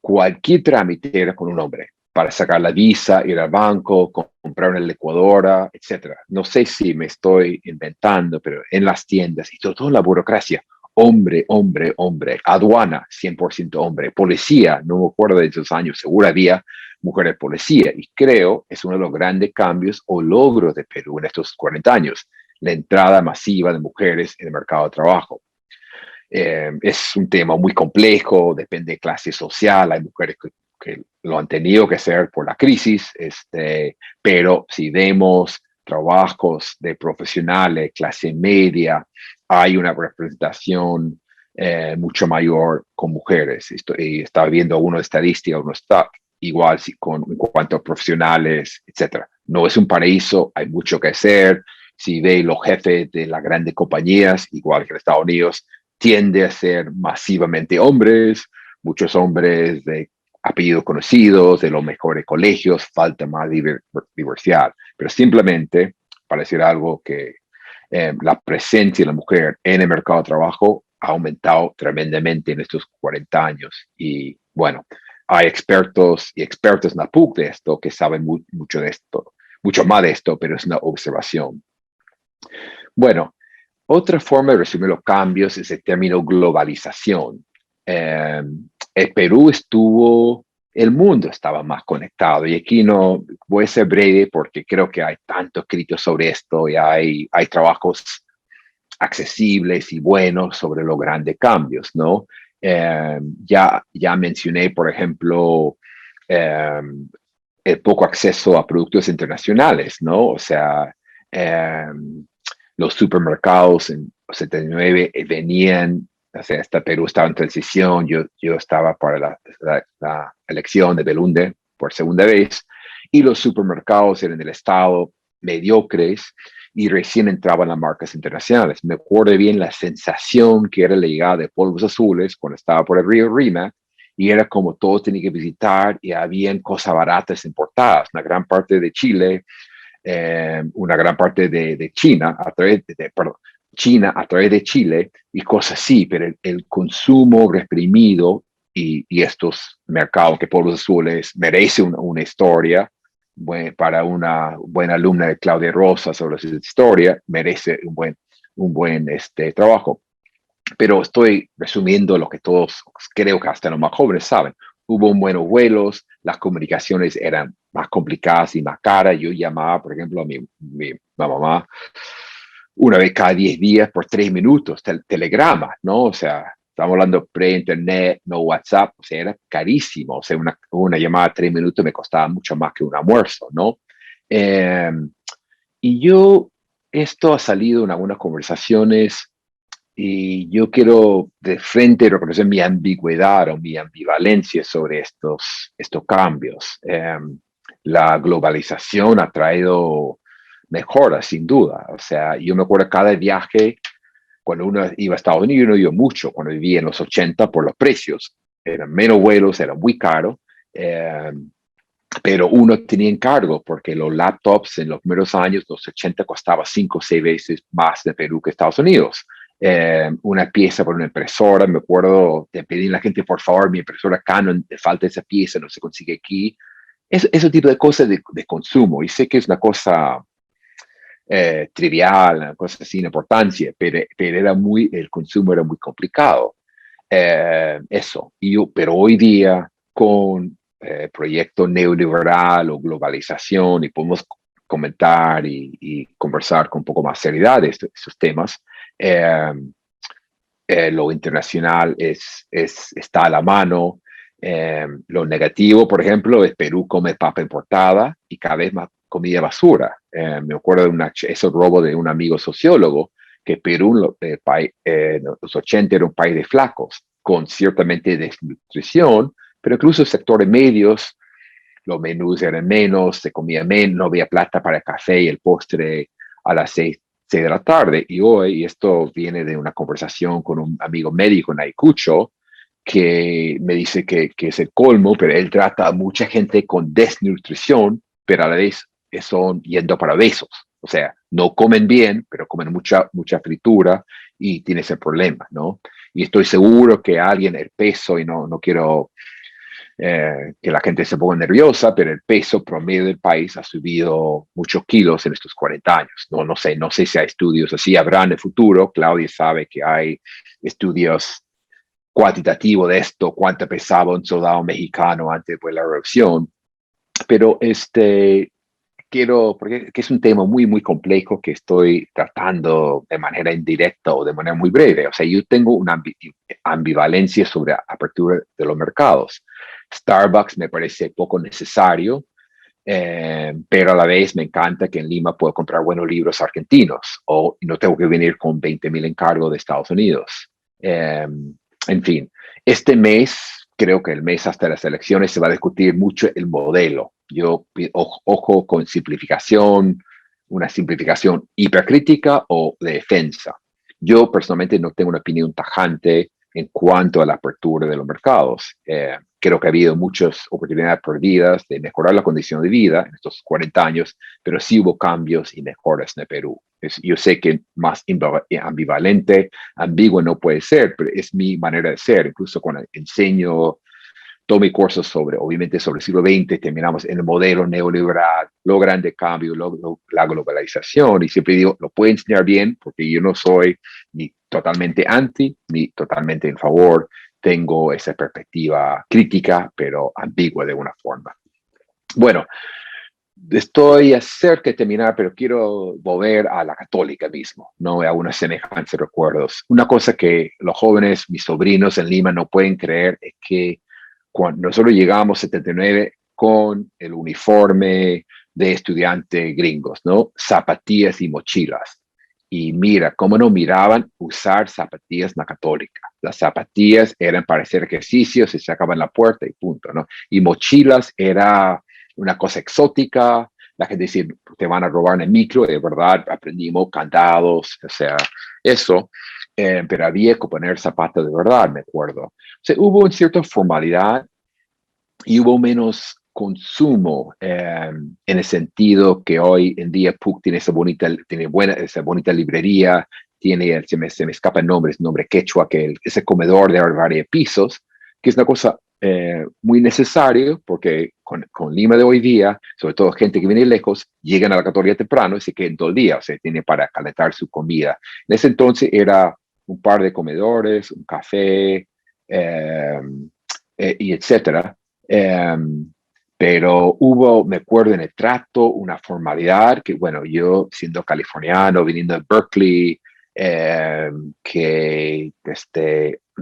cualquier trámite era con un hombre para sacar la visa, ir al banco, comprar una licuadora, etc. No sé si me estoy inventando, pero en las tiendas y toda la burocracia, hombre, hombre, hombre, aduana, 100% hombre, policía, no me acuerdo de esos años, seguro había, mujeres policía. Y creo es uno de los grandes cambios o logros de Perú en estos 40 años, la entrada masiva de mujeres en el mercado de trabajo. Es un tema muy complejo, depende de clase social, hay mujeres que lo han tenido que hacer por la crisis, pero si vemos trabajos de profesionales, clase media, hay una representación mucho mayor con mujeres. Y estaba viendo algunas estadísticas, uno está igual en cuanto a profesionales, etcétera. No es un paraíso, hay mucho que hacer. Si ve los jefes de las grandes compañías, igual que en Estados Unidos, tiende a ser masivamente hombres, muchos hombres de apellidos conocidos, de los mejores colegios, falta más diversidad. Pero simplemente, para decir algo, que la presencia de la mujer en el mercado de trabajo ha aumentado tremendamente en estos 40 años. Y bueno, hay expertos y expertos en la PUC de esto que saben mucho de esto, mucho más de esto, pero es una observación. Bueno, otra forma de resumir los cambios es el término globalización. El Perú el mundo estaba más conectado y aquí no voy a ser breve porque creo que hay tanto escrito sobre esto y hay trabajos accesibles y buenos sobre los grandes cambios, ¿no? Ya mencioné, por ejemplo, el poco acceso a productos internacionales, ¿no? O sea, los supermercados en 79 venían, o sea, hasta Perú estaba en transición, yo estaba para la elección de Belunde por segunda vez, y los supermercados eran del Estado mediocres y recién entraban las marcas internacionales. Me acuerdo bien la sensación que era la llegada de Polvos Azules cuando estaba por el río Rima, y era como todo tenía que visitar y habían cosas baratas importadas, una gran parte de Chile, una gran parte de China, China a través de Chile y cosas así, pero el consumo reprimido y estos mercados que Polvos Azules merece una historia, para una buena alumna de Claudia Rosa sobre su historia, merece un buen trabajo. Pero estoy resumiendo lo que todos, creo que hasta los más jóvenes saben. Hubo buenos vuelos, las comunicaciones eran más complicadas y más caras. Yo llamaba, por ejemplo, a mi mamá una vez cada 10 días por 3 minutos, telegrama, ¿no? O sea, estamos hablando pre-internet, no WhatsApp, o sea, era carísimo. O sea, una llamada de 3 minutos me costaba mucho más que un almuerzo, ¿no? Y esto ha salido en algunas conversaciones y yo quiero de frente reconocer mi ambigüedad o mi ambivalencia sobre estos cambios. La globalización ha traído mejoras, sin duda. O sea, yo me acuerdo cada viaje, cuando uno iba a Estados Unidos, uno iba mucho cuando vivía en los 80 por los precios. Eran menos vuelos, era muy caro. Pero uno tenía encargo porque los laptops en los primeros años, los 80, costaba 5 o 6 veces más de Perú que Estados Unidos. Una pieza por una impresora, me acuerdo de pedir a la gente, por favor, mi impresora Canon, te falta esa pieza, no se consigue aquí. Ese tipo de cosas de consumo, y sé que es una cosa trivial, una cosa sin importancia, pero el consumo era muy complicado. Eso, pero hoy día con proyecto neoliberal o globalización, y podemos comentar y conversar con un poco más seriedad de estos temas, lo internacional está a la mano. Lo negativo, por ejemplo, es Perú come papa importada y cada vez más comida basura. Me acuerdo de esos robos de un amigo sociólogo, que Perú en los 80 era un país de flacos, con ciertamente desnutrición, pero incluso sectores medios, los menús eran menos, se comía menos, no había plata para el café y el postre a las 6 de la tarde. Y hoy, y esto viene de una conversación con un amigo médico en Ayacucho, que me dice que es el colmo, pero él trata a mucha gente con desnutrición, pero a la vez son yendo para besos. O sea, no comen bien, pero comen mucha fritura y tiene ese problema, ¿no? Y estoy seguro que el peso, y no quiero que la gente se ponga nerviosa, pero el peso promedio del país ha subido muchos kilos en estos 40 años. No sé si hay estudios así, habrá en el futuro. Claudia sabe que hay estudios cuantitativos de esto, cuánto pesaba un soldado mexicano antes de la revolución, pero porque es un tema muy, muy complejo que estoy tratando de manera indirecta o de manera muy breve. O sea, yo tengo una ambivalencia sobre apertura de los mercados. Starbucks me parece poco necesario, pero a la vez me encanta que en Lima puedo comprar buenos libros argentinos o no tengo que venir con 20,000 encargos de Estados Unidos. En fin, este mes, creo que el mes hasta las elecciones se va a discutir mucho el modelo. Yo ojo con simplificación, una simplificación hipercrítica o de defensa. Yo personalmente no tengo una opinión tajante en cuanto a la apertura de los mercados. Creo que ha habido muchas oportunidades perdidas de mejorar la condición de vida en estos 40 años, pero sí hubo cambios y mejoras en el Perú. Yo sé que más ambivalente, ambiguo no puede ser, pero es mi manera de ser. Incluso cuando enseño todo mi curso obviamente sobre el siglo XX, terminamos en el modelo neoliberal, lo grande cambio, la globalización, y siempre digo, lo puedo enseñar bien porque yo no soy ni totalmente anti, ni totalmente en favor, tengo esa perspectiva crítica, pero ambigua de alguna forma. Bueno, estoy cerca de terminar, pero quiero volver a la católica mismo, ¿no? A una semejanza de recuerdos. Una cosa que los jóvenes, mis sobrinos en Lima, no pueden creer es que cuando nosotros llegamos en 79 con el uniforme de estudiantes gringos, ¿no? Zapatillas y mochilas. Y mira, cómo nos miraban usar zapatillas en la católica. Las zapatillas eran para hacer ejercicio, se sacaban la puerta y punto, ¿no? Y mochilas era una cosa exótica. La gente decía, te van a robar en el micro, y de verdad aprendimos candados, o sea, eso. Pero había que poner zapatos de verdad, me acuerdo. O sea, hubo una cierta formalidad y hubo menos consumo en el sentido que hoy en día PUC tiene esa bonita librería, tiene, se me escapa el nombre quechua, que ese comedor de varios pisos, que es una cosa muy necesaria porque con Lima de hoy día, sobre todo gente que viene lejos, llegan a la Católica temprano y se quedan todo el día, o sea, tiene para calentar su comida. En ese entonces era un par de comedores, un café, y etcétera. Pero hubo, me acuerdo en el trato, una formalidad que, bueno, yo siendo californiano, viniendo de Berkeley, que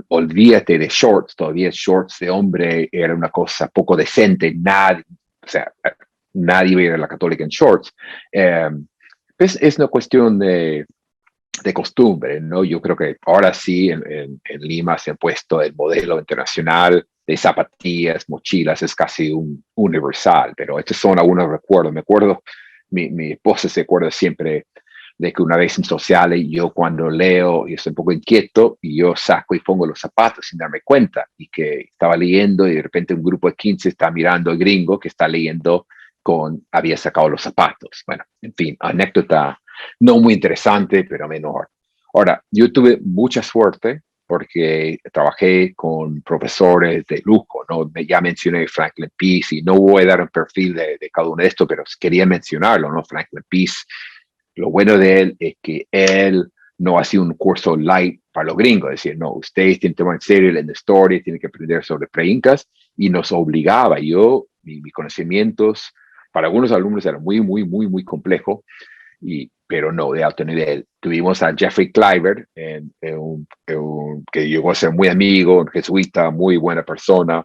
olvídate de shorts, todavía shorts de hombre era una cosa poco decente, nadie, o sea, nadie iba a ir a la católica en shorts. Pues es una cuestión de costumbre, ¿no? Yo creo que ahora sí en Lima se ha puesto el modelo internacional de zapatillas, mochilas, es casi un universal, pero estos son algunos recuerdos. Me acuerdo, mi esposa se acuerda siempre de que una vez en sociales yo cuando leo, yo estoy un poco inquieto y yo saco y pongo los zapatos sin darme cuenta y que estaba leyendo y de repente un grupo de 15 está mirando al gringo que está leyendo había sacado los zapatos. Bueno, en fin, anécdota no muy interesante, pero menor. Ahora, yo tuve mucha suerte porque trabajé con profesores de lujo, ¿no? Ya mencioné Franklin Peace y no voy a dar un perfil de cada uno de estos, pero quería mencionarlo, ¿no? Franklin Peace, lo bueno de él es que él no hacía un curso light para los gringos, es decir, no, ustedes tienen que tomar en serio la historia, tienen que aprender sobre pre-incas y nos obligaba. Mis conocimientos para algunos alumnos eran muy, muy, muy, muy complejos, pero no de alto nivel. Tuvimos a Jeffrey Cliver, que llegó a ser muy amigo, un jesuita, muy buena persona.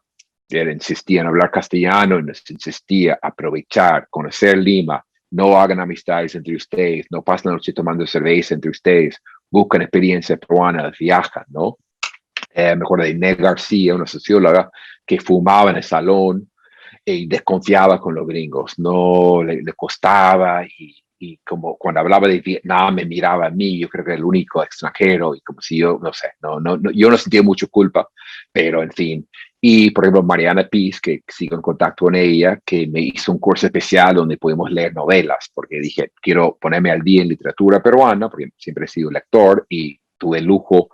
Él insistía en hablar castellano y nos insistía a aprovechar, conocer Lima, no hagan amistades entre ustedes, no pasen la noche tomando cerveza entre ustedes, buscan experiencia peruana, viajan, ¿no? Me acuerdo de Inés García, una socióloga, que fumaba en el salón y desconfiaba con los gringos, no le costaba y como cuando hablaba de Vietnam me miraba a mí, yo creo que era el único extranjero y como si yo, no sé, yo no sentía mucha culpa, pero en fin. Y por ejemplo, Mariana Piz, que sigo en contacto con ella, que me hizo un curso especial donde pudimos leer novelas, porque dije, quiero ponerme al día en literatura peruana, porque siempre he sido lector y tuve el lujo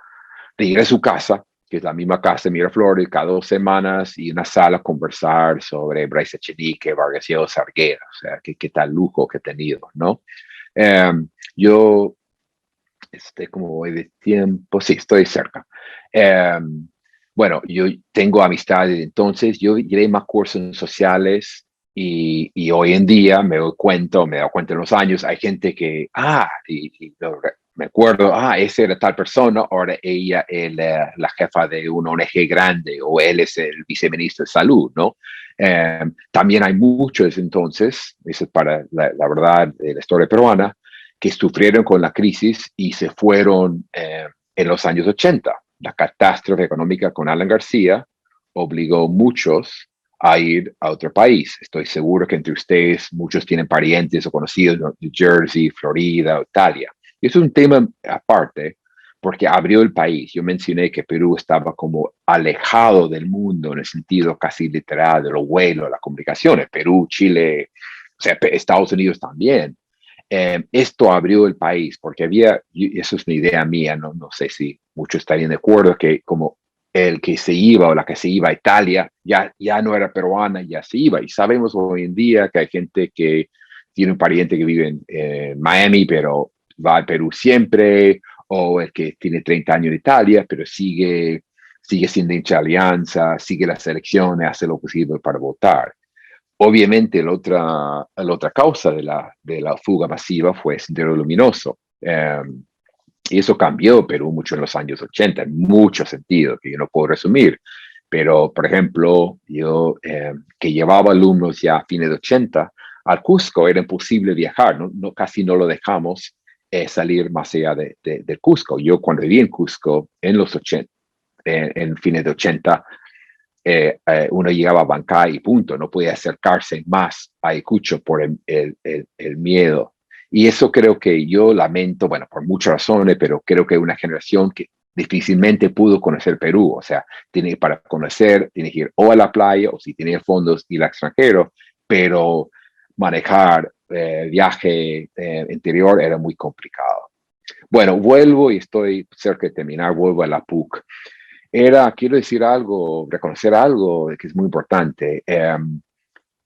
de ir a su casa, que es la misma casa de Miraflores, cada 2 semanas y una sala a conversar sobre Bryce Echenique, Vargas Llosa, Arguera, o sea, qué tal lujo que he tenido, ¿no? Yo, ¿cómo voy de tiempo? Sí, estoy cerca. Bueno, yo tengo amistades, entonces yo llevé más cursos sociales Y hoy en día me he dado cuenta en los años, hay gente que, me acuerdo, ese era tal persona, ahora ella es la jefa de una ONG grande o él es el viceministro de salud, ¿no? También hay muchos entonces, eso es para la verdad de la historia peruana, que sufrieron con la crisis y se fueron en los años 80. La catástrofe económica con Alan García obligó a muchos a ir a otro país. Estoy seguro que entre ustedes muchos tienen parientes o conocidos en New Jersey, Florida, Italia. Y es un tema aparte porque abrió el país. Yo mencioné que Perú estaba como alejado del mundo en el sentido casi literal de los vuelos, las comunicaciones. Perú, Chile, o sea, Estados Unidos también. Esto abrió el país porque había, y eso es una idea mía, no sé si muchos estarían de acuerdo, que como el que se iba o la que se iba a Italia ya no era peruana, ya se iba. Y sabemos hoy en día que hay gente que tiene un pariente que vive en Miami, pero va a Perú siempre, o el que tiene 30 años de Italia, pero sigue siendo hincha de Alianza, sigue las elecciones, hace lo posible para votar. Obviamente, la otra causa de la fuga masiva fue Sendero Luminoso. Y eso cambió Perú mucho en los años 80, en muchos sentidos, que yo no puedo resumir. Pero, por ejemplo, yo que llevaba alumnos ya a fines de 80, al Cusco era imposible viajar, casi no lo dejamos salir más allá del Cusco. Yo cuando viví en Cusco en los 80, en fines de 80, uno llegaba a Bancay y punto, no podía acercarse más a Ayacucho por el miedo. Y eso creo que yo lamento, bueno, por muchas razones, pero creo que una generación que difícilmente pudo conocer Perú, o sea, para conocer, tiene que ir o a la playa o si tenía fondos ir al extranjero, pero manejar viaje interior era muy complicado. Bueno, vuelvo y estoy cerca de terminar, vuelvo a la PUC. Quiero decir algo, reconocer algo que es muy importante.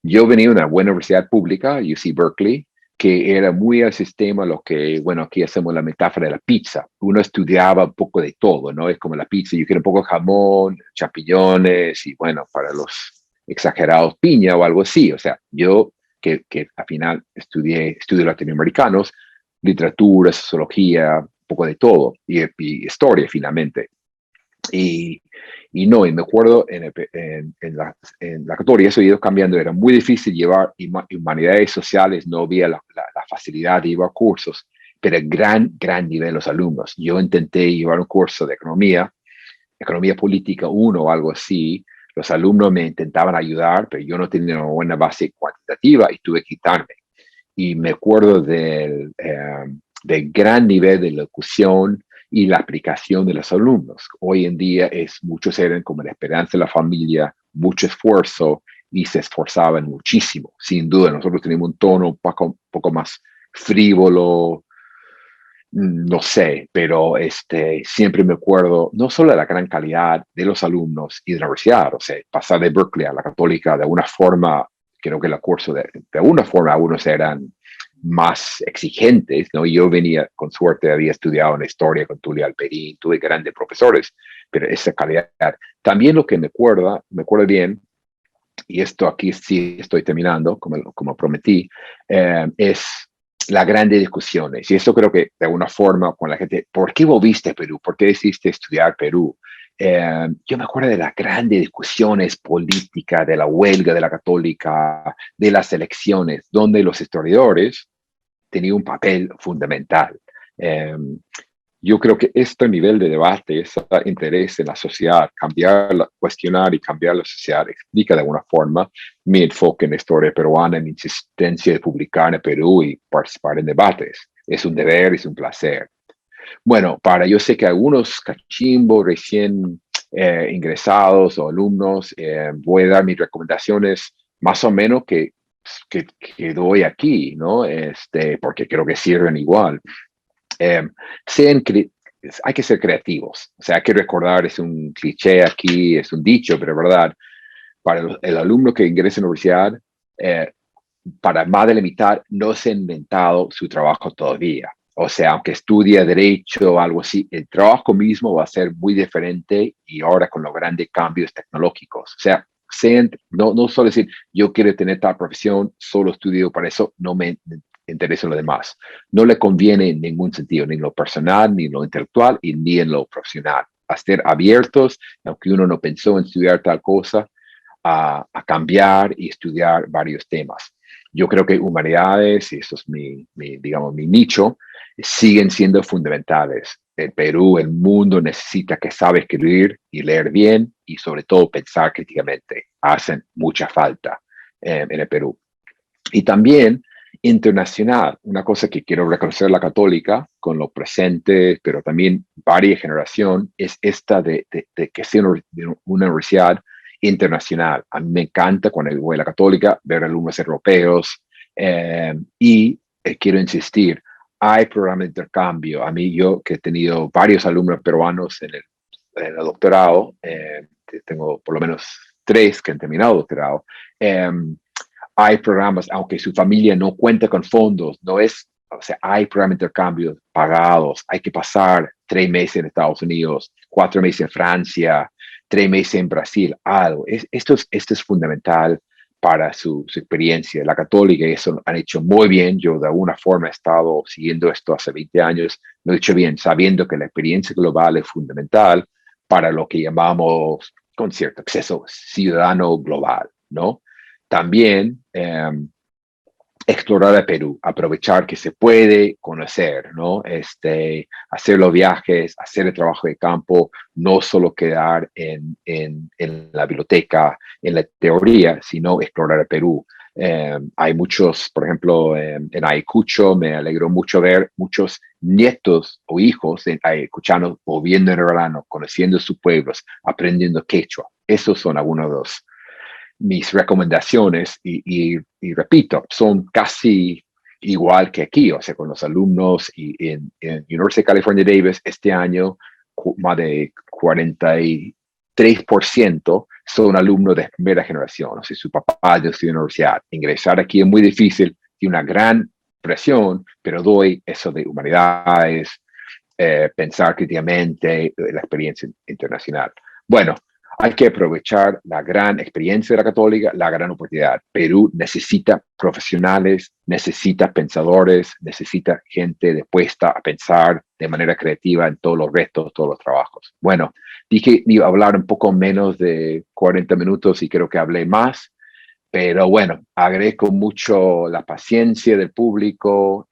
Yo venía de una buena universidad pública, UC Berkeley, que era muy al sistema lo que, bueno, aquí hacemos la metáfora de la pizza. Uno estudiaba un poco de todo, ¿no? Es como la pizza, yo quiero un poco de jamón, champiñones y, bueno, para los exagerados, piña o algo así. O sea, yo que al final estudié estudios latinoamericanos, literatura, sociología, un poco de todo, y historia finalmente. Y me acuerdo en la categoría, eso ha ido cambiando, era muy difícil llevar humanidades sociales, no había la facilidad de llevar cursos, pero gran nivel los alumnos. Yo intenté llevar un curso de economía política 1 o algo así, los alumnos me intentaban ayudar, pero yo no tenía una buena base cuantitativa y tuve que quitarme. Y me acuerdo del gran nivel de locución y la aplicación de los alumnos. Hoy en día muchos eran como la esperanza de la familia, mucho esfuerzo y se esforzaban muchísimo. Sin duda, nosotros tenemos un tono un poco más frívolo, no sé, pero siempre me acuerdo no solo de la gran calidad de los alumnos y de la universidad, o sea, pasar de Berkeley a la Católica de alguna forma, creo que el curso de alguna forma algunos eran más exigentes, ¿no? Yo venía, con suerte, había estudiado en historia con Tulio Alperín, tuve grandes profesores, pero esa calidad. También lo que me acuerdo bien, y esto aquí sí estoy terminando, como prometí, es las grandes discusiones. Y esto creo que de alguna forma con la gente, ¿por qué volviste a Perú? ¿Por qué decidiste estudiar Perú? Yo me acuerdo de las grandes discusiones políticas, de la huelga de la Católica, de las elecciones, donde los historiadores tenían un papel fundamental. Yo creo que este nivel de debate, ese interés en la sociedad, cuestionar y cambiar la sociedad, explica de alguna forma mi enfoque en la historia peruana, mi insistencia de publicar en Perú y participar en debates. Es un deber, es un placer. Bueno, yo sé que algunos cachimbos recién ingresados o alumnos, voy a dar mis recomendaciones más o menos que doy aquí, ¿no? Porque creo que sirven igual. Hay que ser creativos, o sea, hay que recordar, es un cliché aquí, es un dicho, pero es verdad, para el alumno que ingresa a la universidad, para más delimitar, no se ha inventado su trabajo todavía. O sea, aunque estudie derecho o algo así, el trabajo mismo va a ser muy diferente y ahora con los grandes cambios tecnológicos. O sea, no solo decir, yo quiero tener tal profesión, solo estudio para eso, no me interesa lo demás. No le conviene en ningún sentido, ni en lo personal, ni en lo intelectual, y ni en lo profesional. A ser abiertos, aunque uno no pensó en estudiar tal cosa, a cambiar y estudiar varios temas. Yo creo que humanidades, y eso es digamos, mi nicho, siguen siendo fundamentales. El Perú, el mundo necesita que sabe escribir y leer bien y sobre todo pensar críticamente. Hacen mucha falta en el Perú. Y también internacional, una cosa que quiero reconocer la católica con lo presente, pero también varias generaciones, es esta de que sea una universidad internacional. A mí me encanta cuando voy a la católica ver alumnos europeos y quiero insistir, hay programas de intercambio. A mí, yo que he tenido varios alumnos peruanos en el doctorado, tengo por lo menos 3 que han terminado doctorado, hay programas, aunque su familia no cuenta con fondos, no es, o sea, hay programas de intercambio pagados, hay que pasar 3 meses en Estados Unidos, 4 meses en Francia, 3 meses en Brasil, algo. Esto es fundamental para su experiencia. La católica eso han hecho muy bien. Yo de alguna forma he estado siguiendo esto hace 20 años, lo he hecho bien, sabiendo que la experiencia global es fundamental para lo que llamamos con cierto acceso ciudadano global, ¿no? También explorar el Perú, aprovechar que se puede conocer, ¿no? Hacer los viajes, hacer el trabajo de campo, no solo quedar en la biblioteca, en la teoría, sino explorar el Perú. Hay muchos, por ejemplo, en Ayacucho, me alegró mucho ver muchos nietos o hijos ayacuchanos volviendo en el verano, conociendo sus pueblos, aprendiendo quechua. Esos son algunos de mis recomendaciones y repito, son casi igual que aquí, o sea, con los alumnos y en University of California Davis este año más de 43% son alumnos de primera generación, o sea, su papá de estudió en la universidad. Ingresar aquí es muy difícil, tiene una gran presión, pero doy eso de humanidades, pensar críticamente, la experiencia internacional. Bueno, hay que aprovechar la gran experiencia de la católica, la gran oportunidad. Perú necesita profesionales, necesita pensadores, necesita gente dispuesta a pensar de manera creativa en todos los retos, todos los trabajos. Bueno, dije iba a hablar un poco menos de 40 minutos y creo que hablé más, pero bueno, agradezco mucho la paciencia del público,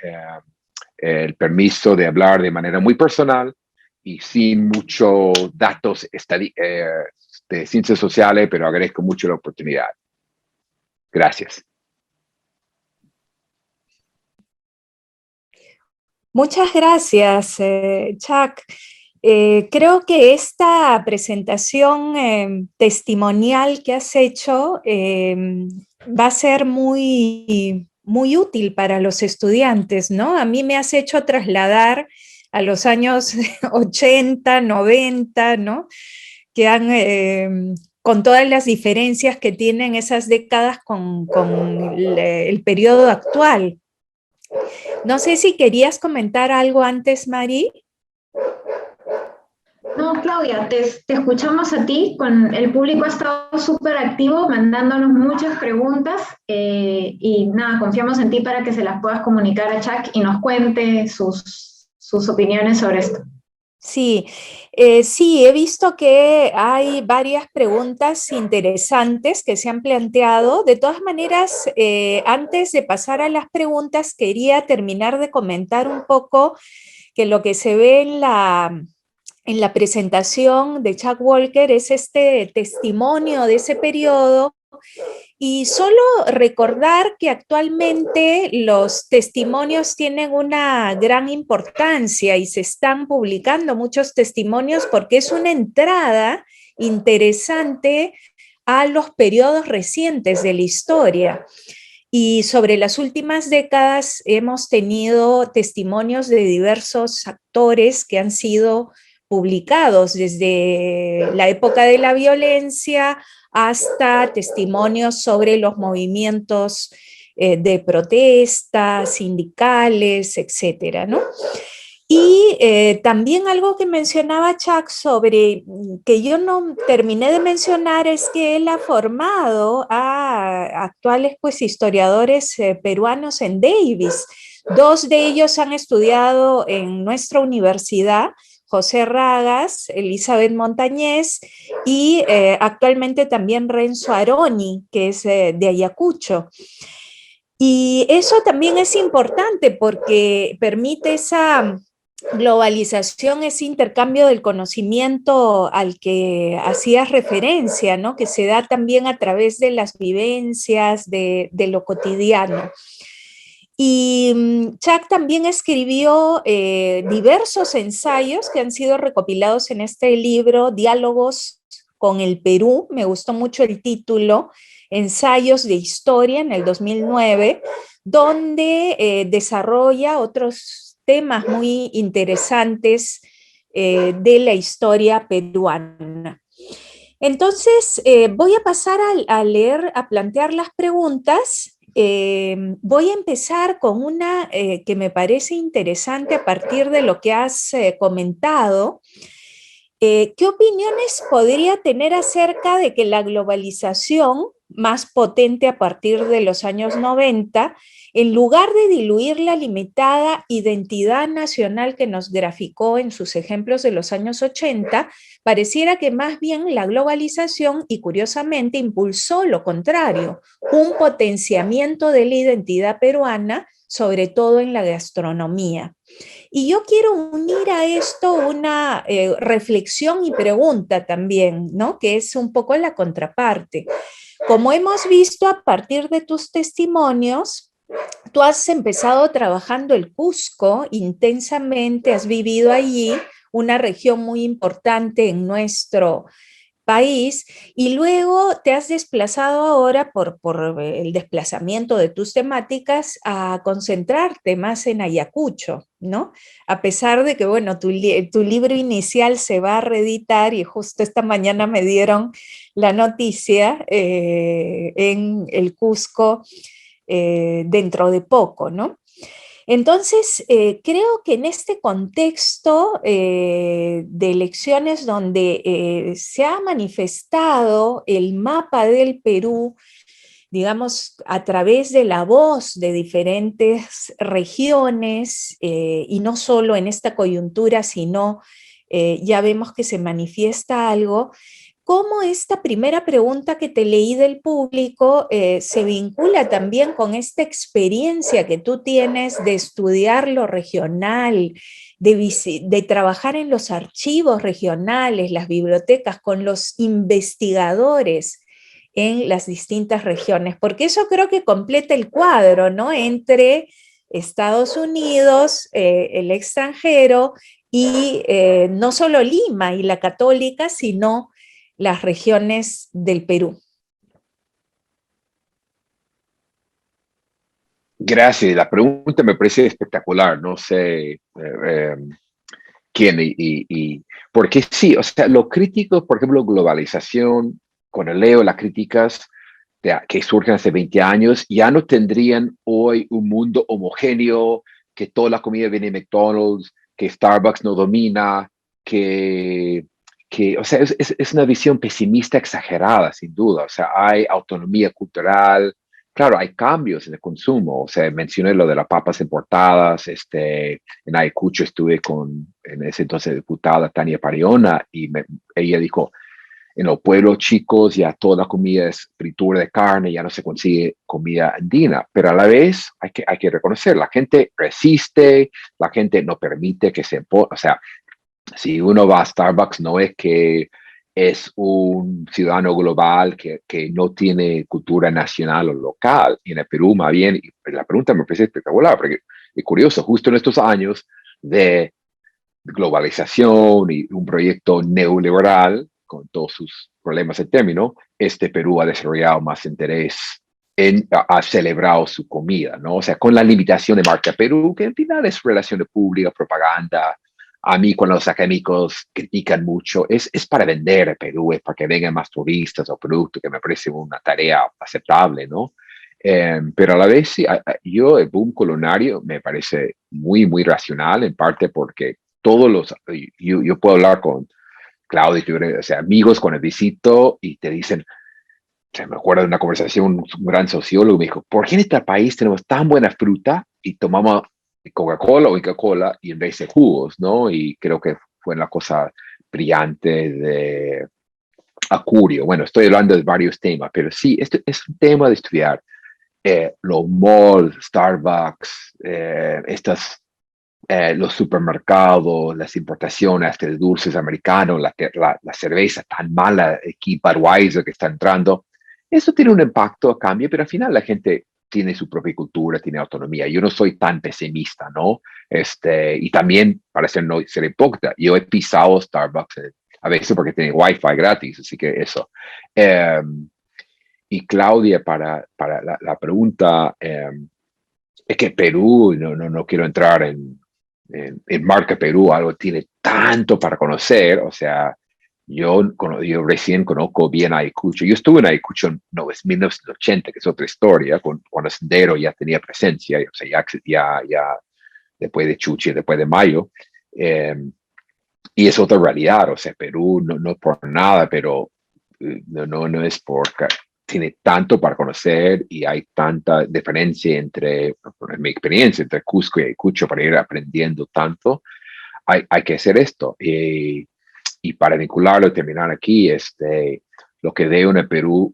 el permiso de hablar de manera muy personal y sin muchos datos de ciencias sociales, pero agradezco mucho la oportunidad. Gracias. Muchas gracias, Chuck. Creo que esta presentación testimonial que has hecho va a ser muy, muy útil para los estudiantes, ¿no? A mí me has hecho trasladar a los años 80, 90, ¿no? Que han, con todas las diferencias que tienen esas décadas con el periodo actual. No sé si querías comentar algo antes, Mari. No, Claudia, te escuchamos a ti, el público ha estado súper activo, mandándonos muchas preguntas y nada, confiamos en ti para que se las puedas comunicar a Chuck y nos cuente sus opiniones sobre esto. Sí, sí, he visto que hay varias preguntas interesantes que se han planteado. De todas maneras, antes de pasar a las preguntas, quería terminar de comentar un poco que lo que se ve en la presentación de Chuck Walker es este testimonio de ese periodo. Y solo recordar que actualmente los testimonios tienen una gran importancia y se están publicando muchos testimonios porque es una entrada interesante a los periodos recientes de la historia. Y sobre las últimas décadas hemos tenido testimonios de diversos actores que han sido publicados desde la época de la violencia hasta testimonios sobre los movimientos de protesta, sindicales, etcétera, ¿no? Y también algo que mencionaba Chuck sobre, que yo no terminé de mencionar, es que él ha formado a actuales pues, historiadores peruanos en Davis. Dos de ellos han estudiado en nuestra universidad, José Ragas, Elizabeth Montañez y actualmente también Renzo Aroni, que es de Ayacucho. Y eso también es importante porque permite esa globalización, ese intercambio del conocimiento al que hacías referencia, ¿no? Que se da también a través de las vivencias, de lo cotidiano. Y Chuck también escribió diversos ensayos que han sido recopilados en este libro, Diálogos con el Perú. Me gustó mucho el título, Ensayos de Historia, en el 2009, donde desarrolla otros temas muy interesantes de la historia peruana. Entonces, voy a pasar a leer, a plantear las preguntas. Voy a empezar con una que me parece interesante a partir de lo que has comentado. ¿Qué opiniones podría tener acerca de que la globalización, más potente a partir de los años 90, en lugar de diluir la limitada identidad nacional que nos graficó en sus ejemplos de los años 80, pareciera que más bien la globalización, y curiosamente, impulsó lo contrario, un potenciamiento de la identidad peruana, sobre todo en la gastronomía? Y yo quiero unir a esto una reflexión y pregunta también, ¿no? Que es un poco la contraparte. Como hemos visto a partir de tus testimonios, tú has empezado trabajando el Cusco intensamente, has vivido allí, una región muy importante en nuestro país, y luego te has desplazado ahora por el desplazamiento de tus temáticas a concentrarte más en Ayacucho, ¿no? A pesar de que, bueno, tu libro inicial se va a reeditar y justo esta mañana me dieron la noticia en el Cusco dentro de poco, ¿no? Entonces, creo que en este contexto de elecciones donde se ha manifestado el mapa del Perú, digamos, a través de la voz de diferentes regiones, y no solo en esta coyuntura, sino ya vemos que se manifiesta algo. ¿Cómo esta primera pregunta que te leí del público se vincula también con esta experiencia que tú tienes de estudiar lo regional, de trabajar en los archivos regionales, las bibliotecas, con los investigadores en las distintas regiones? Porque eso creo que completa el cuadro, ¿no? Entre Estados Unidos, el extranjero, y no solo Lima y la Católica, sino las regiones del Perú. Gracias. La pregunta me parece espectacular. No sé quién porque sí, o sea, lo crítico, por ejemplo, globalización, cuando leo las críticas que surgen hace 20 años, ya no tendrían hoy un mundo homogéneo, que toda la comida viene de McDonald's, que Starbucks no domina, o sea, es una visión pesimista exagerada, sin duda. O sea, hay autonomía cultural. Claro, hay cambios en el consumo. O sea, mencioné lo de las papas importadas. En Ayacucho estuve en ese entonces, diputada Tania Pariona, y ella dijo, en los pueblos chicos ya toda la comida es fritura de carne, ya no se consigue comida andina, pero a la vez hay que reconocer, la gente resiste, la gente no permite que o sea, si uno va a Starbucks, no es que es un ciudadano global que no tiene cultura nacional o local. Y en el Perú, más bien, la pregunta me parece espectacular, porque es curioso, justo en estos años de globalización y un proyecto neoliberal, con todos sus problemas en término, Perú ha desarrollado más interés ha celebrado su comida, ¿no? O sea, con la limitación de marca Perú, que al final es relaciones públicas, propaganda. A mí, cuando los académicos critican mucho, es para vender Perú, es para que vengan más turistas o productos, que me parece una tarea aceptable, ¿no? Pero a la vez, sí, yo, el boom coloniario me parece muy, muy racional, en parte porque yo puedo hablar con Claudio, o sea, amigos con el visito y te dicen, se me acuerdo de una conversación, un gran sociólogo me dijo, ¿por qué en este país tenemos tan buena fruta y tomamos Coca-Cola o Coca-Cola y en vez de jugos, ¿no? Y creo que fue una cosa brillante de Acurio. Bueno, estoy hablando de varios temas, pero sí, este es un tema de estudiar. Los malls, Starbucks, los supermercados, las importaciones de dulces americanos, la cerveza tan mala aquí, Budweiser, que está entrando, eso tiene un impacto a cambio, pero al final la gente tiene su propia cultura, tiene autonomía. Yo no soy tan pesimista, ¿no? Y también, para ser hipócrita, yo he pisado Starbucks a veces porque tiene Wi-Fi gratis, así que eso. Y Claudia, para la pregunta, es que Perú, no quiero entrar en marca Perú, algo tiene tanto para conocer, o sea, yo recién conozco bien Ayacucho. Yo estuve en Ayacucho en 1980, que es otra historia, cuando Sendero ya tenía presencia, o sea, ya después de Chuchi, después de Mayo, y es otra realidad, o sea, Perú no por nada, pero no es porque tiene tanto para conocer y hay tanta diferencia entre, en mi experiencia, entre Cusco y Ayacucho para ir aprendiendo tanto, hay que hacer esto. Y para vincularlo y terminar aquí, lo que veo en el Perú,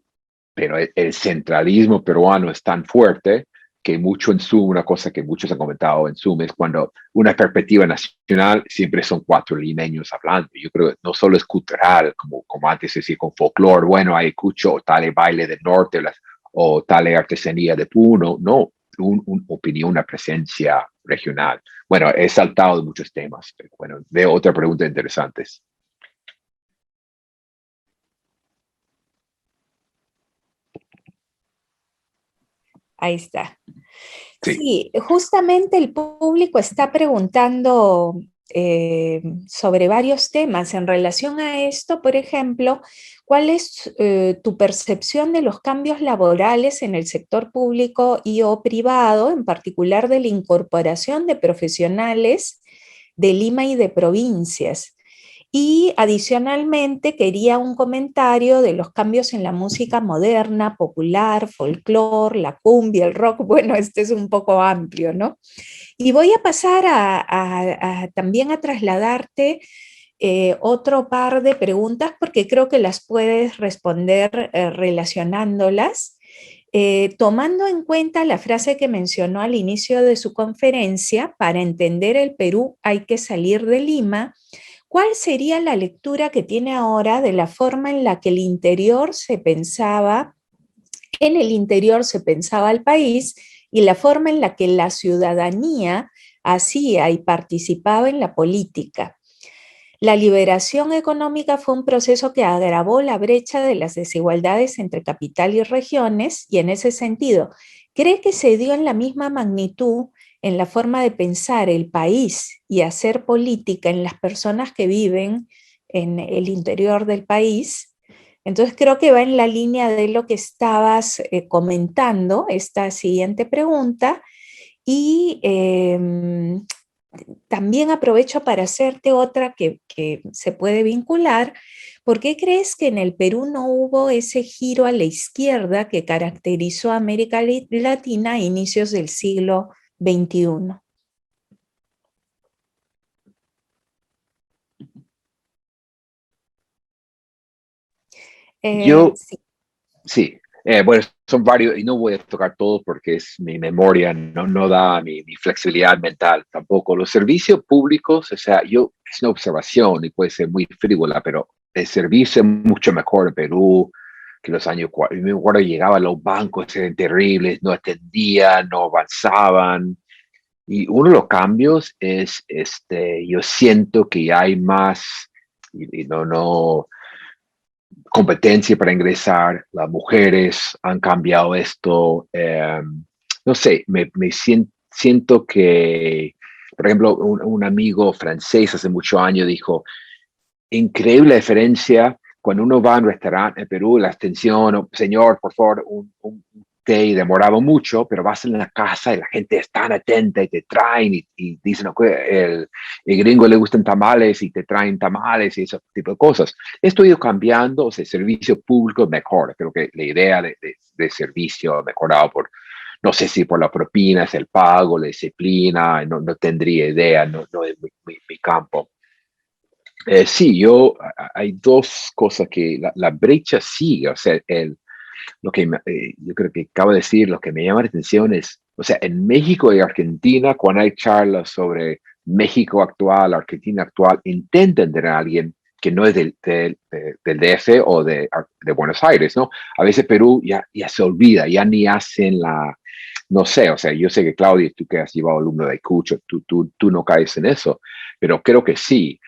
pero el centralismo peruano es tan fuerte que mucho en Zoom, una cosa que muchos han comentado en Zoom, es cuando una perspectiva nacional siempre son cuatro limeños hablando. Yo creo que no solo es cultural, como antes decía, con folclore, bueno, hay escucho o tal baile del norte o tal artesanía de Puno, no, una opinión, una presencia regional. Bueno, he saltado de muchos temas, pero bueno, veo otra pregunta interesante. Ahí está. Sí. Sí, justamente el público está preguntando sobre varios temas en relación a esto. Por ejemplo, ¿cuál es tu percepción de los cambios laborales en el sector público y o privado, en particular de la incorporación de profesionales de Lima y de provincias? Y adicionalmente quería un comentario de los cambios en la música moderna, popular, folclore, la cumbia, el rock. Bueno, este es un poco amplio, ¿no? Y voy a pasar también a trasladarte otro par de preguntas porque creo que las puedes responder relacionándolas. Tomando en cuenta la frase que mencionó al inicio de su conferencia, para entender el Perú hay que salir de Lima. ¿Cuál sería la lectura que tiene ahora de la forma en la que el interior se pensaba, en el interior se pensaba el país y la forma en la que la ciudadanía hacía y participaba en la política? La liberación económica fue un proceso que agravó la brecha de las desigualdades entre capital y regiones y en ese sentido, ¿cree que se dio en la misma magnitud en la forma de pensar el país y hacer política en las personas que viven en el interior del país? Entonces creo que va en la línea de lo que estabas comentando, esta siguiente pregunta, y también aprovecho para hacerte otra que se puede vincular. ¿Por qué crees que en el Perú no hubo ese giro a la izquierda que caracterizó a América Latina a inicios del siglo XXI? Yo, Sí. sí, bueno, son varios y no voy a tocar todos porque es mi memoria, no da mi flexibilidad mental tampoco. Los servicios públicos, o sea, es una observación y puede ser muy frívola, pero el servicio es mucho mejor en Perú que los años 40. Me acuerdo llegaba a los bancos, eran terribles, no atendían, no avanzaban. Y uno de los cambios es, yo siento que hay más, y no competencia para ingresar, las mujeres han cambiado esto, no sé, siento que, por ejemplo, un amigo francés hace muchos años dijo, increíble diferencia cuando uno va a un restaurante en Perú, la atención, oh, señor, por favor, un y demoraba mucho, pero vas en la casa y la gente es tan atenta y te traen y dicen, okay, el gringo le gustan tamales y te traen tamales y ese tipo de cosas. Esto ha ido cambiando, o sea, el servicio público mejor. Creo que la idea de servicio ha mejorado por, no sé si por la propina, es el pago, la disciplina, no tendría idea, no es mi campo. Sí, hay dos cosas que la brecha sigue, o sea, yo creo que acabo de decir, lo que me llama la atención es, o sea, en México y Argentina, cuando hay charlas sobre México actual, Argentina actual, intentan tener a alguien que no es del DF o de Buenos Aires, ¿no? A veces Perú ya se olvida, ya ni hacen no sé, o sea, yo sé que Claudia, tú que has llevado alumno de Cucho, tú no caes en eso, pero creo que sí.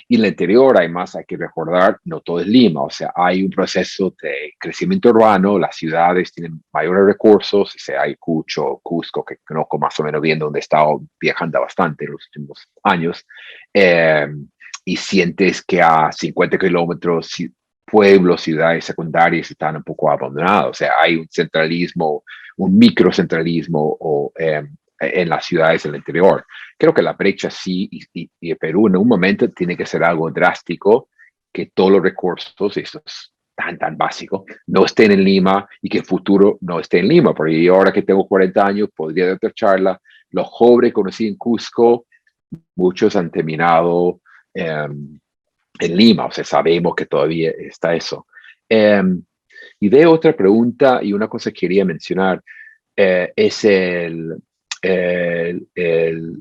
Y en el interior, además, hay que recordar, no todo es Lima, o sea, hay un proceso de crecimiento urbano, las ciudades tienen mayores recursos, o sea, hay Cucho, Cusco, que conozco más o menos bien, donde he estado viajando bastante en los últimos años, eh, y sientes que a 50 kilómetros pueblos, ciudades secundarias están un poco abandonados, o sea, hay un centralismo, un microcentralismo en las ciudades del interior. Creo que la brecha sí, y Perú en un momento tiene que ser algo drástico, que todos los recursos, esto es tan básico, no estén en Lima y que el futuro no esté en Lima, porque yo ahora que tengo 40 años podría dar charla, los jóvenes que conocí en Cusco, muchos han terminado en Lima, o sea, sabemos que todavía está eso. Y de otra pregunta y una cosa que quería mencionar, es el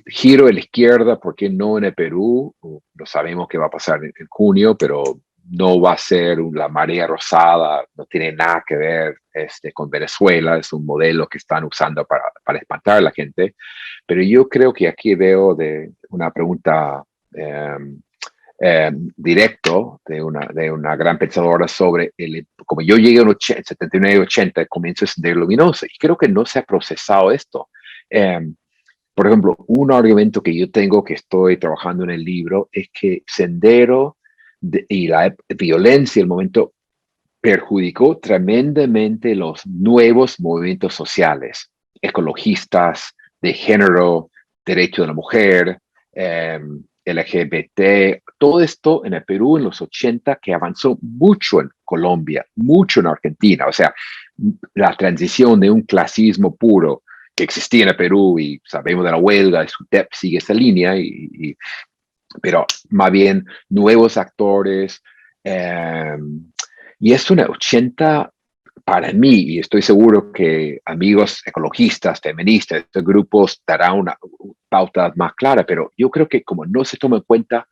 giro de la izquierda, ¿por qué no en el Perú? No sabemos qué va a pasar en junio, pero no va a ser la marea rosada, no tiene nada que ver con Venezuela, es un modelo que están usando para espantar a la gente. Pero yo creo que aquí veo de una pregunta directo de una gran pensadora sobre como yo llegué en 79, 80, comienzo a Sendero Luminoso y creo que no se ha procesado esto. Eh, por ejemplo, un argumento que yo tengo que estoy trabajando en el libro es que Sendero y la violencia, el momento, perjudicó tremendamente los nuevos movimientos sociales, ecologistas, de género, derecho de la mujer, eh, LGBT, todo esto en el Perú en los 80 que avanzó mucho en Colombia, mucho en Argentina, o sea, la transición de un clasismo puro que existía en el Perú y sabemos de la huelga, de SUTEP sigue esa línea, pero más bien nuevos actores, eh, y es una 80 para mí, y estoy seguro que amigos ecologistas, feministas, estos grupos darán una pauta más clara, pero yo creo que como no se toma en cuenta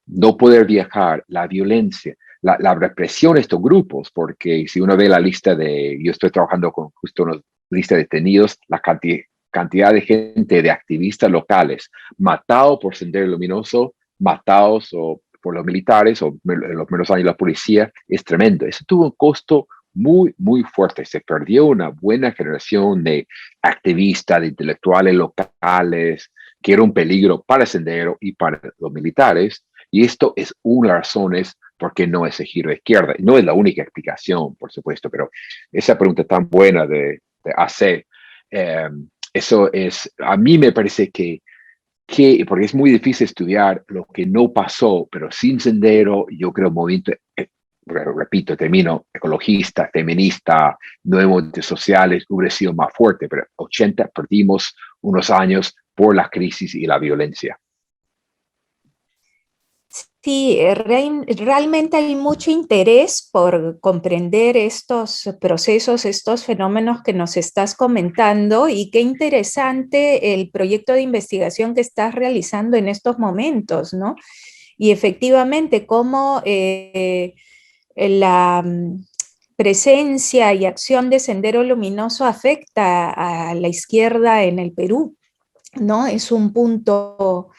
no poder viajar, la violencia, la represión de estos grupos, porque si uno ve la lista yo estoy trabajando con justo una lista de detenidos, la cantidad de gente, de activistas locales, matados por Sendero Luminoso, matados por los militares o en los primeros años la policía, es tremendo. Eso tuvo un costo muy fuerte. Se perdió una buena generación de activistas, de intelectuales locales, que era un peligro para Sendero y para los militares. Y esto es una de las razones por qué no es el giro de izquierda. No es la única explicación, por supuesto, pero esa pregunta tan buena de hacer, eso es, a mí me parece porque es muy difícil estudiar lo que no pasó, pero sin Sendero, yo creo movimiento, repito, termino, ecologista, feminista, nuevos movimientos sociales, hubiera sido más fuerte, pero 80 perdimos unos años por la crisis y la violencia. Sí, realmente hay mucho interés por comprender estos procesos, estos fenómenos que nos estás comentando y qué interesante el proyecto de investigación que estás realizando en estos momentos, ¿no? Y efectivamente, cómo la presencia y acción de Sendero Luminoso afecta a la izquierda en el Perú, ¿no? Es un punto.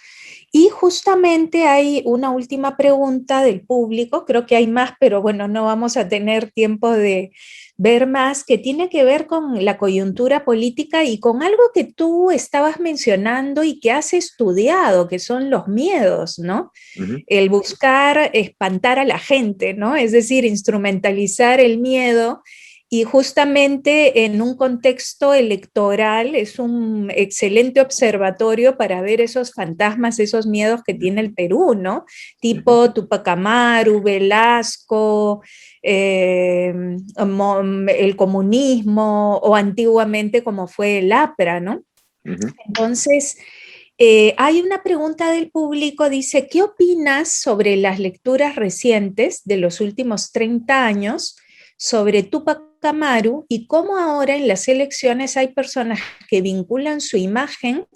Y justamente hay una última pregunta del público, creo que hay más, pero bueno, no vamos a tener tiempo de ver más, que tiene que ver con la coyuntura política y con algo que tú estabas mencionando y que has estudiado, que son los miedos, ¿no? Uh-huh. El buscar espantar a la gente, ¿no? Es decir, instrumentalizar el miedo y justamente en un contexto electoral es un excelente observatorio para ver esos fantasmas, esos miedos que tiene el Perú, ¿no? Tipo Tupac Amaru, Velasco, el comunismo, o antiguamente como fue el APRA, ¿no? Entonces, hay una pregunta del público, dice, ¿qué opinas sobre las lecturas recientes de los últimos 30 años sobre Tupac Amaru y cómo ahora en las elecciones hay personas que vinculan su imagen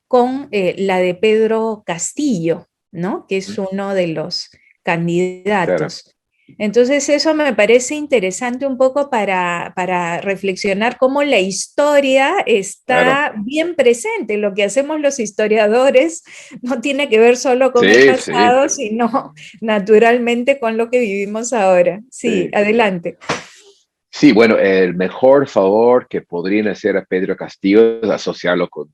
con la de Pedro Castillo, ¿no? Que es uno de los candidatos? Claro. Entonces eso me parece interesante un poco para reflexionar cómo la historia está bien presente. Lo que hacemos los historiadores no tiene que ver solo con el pasado, sino naturalmente con lo que vivimos ahora. Sí, adelante. Sí, bueno, el mejor favor que podrían hacer a Pedro Castillo es asociarlo con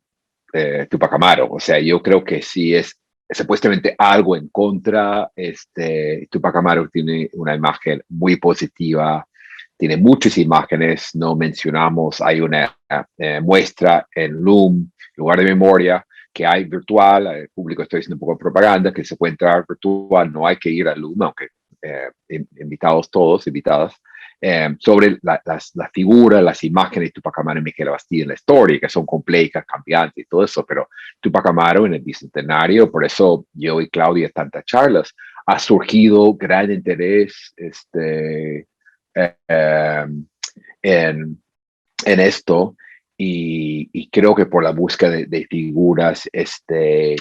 Tupac Amaru. O sea, yo creo que sí es supuestamente algo en contra. Tupac Amaru tiene una imagen muy positiva, tiene muchas imágenes, no mencionamos, hay una muestra en Loom, lugar de memoria, que hay virtual, el público estoy haciendo un poco de propaganda, que se puede entrar virtual, no hay que ir a Loom, aunque invitados todos, invitadas, sobre las figuras, las imágenes de Tupac Amaru y Micaela Bastida en la historia, que son complejas, cambiantes y todo eso, pero Tupac Amaru en el Bicentenario, por eso yo y Claudia tantas charlas, ha surgido gran interés en esto, y creo que por la búsqueda de figuras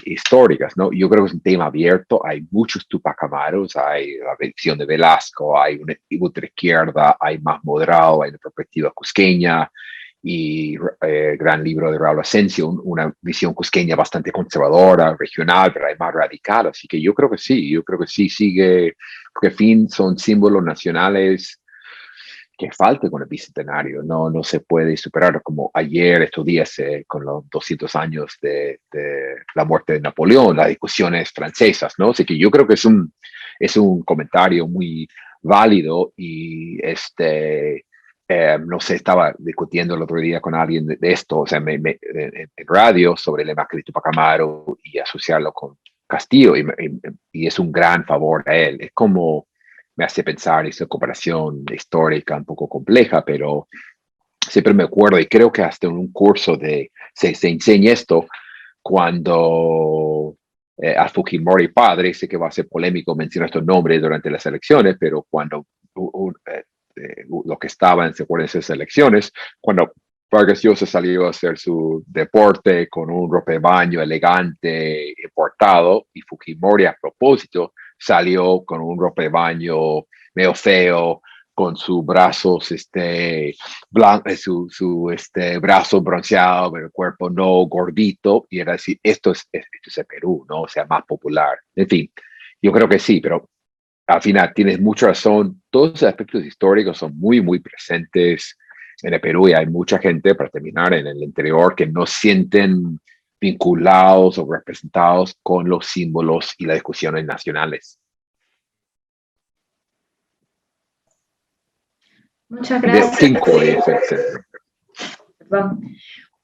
históricas, ¿no? Yo creo que es un tema abierto, hay muchos Tupac Amarus, hay la visión de Velasco, hay una ultraizquierda, hay más moderado, hay una perspectiva cusqueña, y gran libro de Raúl Asensio, una visión cusqueña bastante conservadora, regional, pero hay más radical, así que yo creo que sí sigue, porque al fin son símbolos nacionales que falte con el Bicentenario, no se puede superar, como ayer, estos días, con los 200 años de la muerte de Napoleón, las discusiones francesas, ¿no? Así que yo creo que es un comentario muy válido, y no sé, estaba discutiendo el otro día con alguien de esto, o sea, en radio, sobre el imagen de Tupac Amaru y asociarlo con Castillo, y es un gran favor a él. Es como, me hace pensar esa comparación histórica un poco compleja, pero siempre me acuerdo, y creo que hasta en un curso se enseña esto, cuando a Fujimori padre, sé que va a ser polémico mencionar estos nombres durante las elecciones, pero cuando lo que estaban, se acuerdan de esas elecciones, cuando Vargas Llosa salió a hacer su deporte con un ropa de baño elegante, importado, y Fujimori a propósito salió con un ropa de baño medio feo, con sus brazos su brazo bronceado, pero el cuerpo no gordito, y era decir, esto es el Perú, ¿no? O sea, más popular. En fin, yo creo que sí, pero al final tienes mucha razón, todos los aspectos históricos son muy, muy presentes en el Perú, y hay mucha gente, para terminar, en el interior que no sienten vinculados o representados con los símbolos y las discusiones nacionales. Muchas gracias.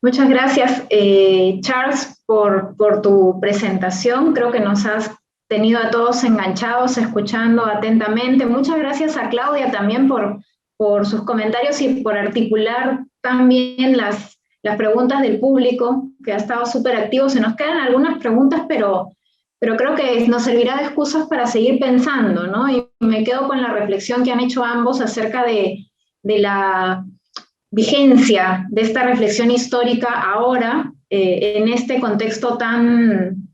Muchas gracias, Charles, por tu presentación. Creo que nos has tenido a todos enganchados, escuchando atentamente. Muchas gracias a Claudia también por sus comentarios y por articular también las preguntas del público, que ha estado súper activo. Se nos quedan algunas preguntas, pero creo que nos servirá de excusas para seguir pensando, ¿no? Y me quedo con la reflexión que han hecho ambos acerca de la vigencia de esta reflexión histórica ahora, en este contexto tan,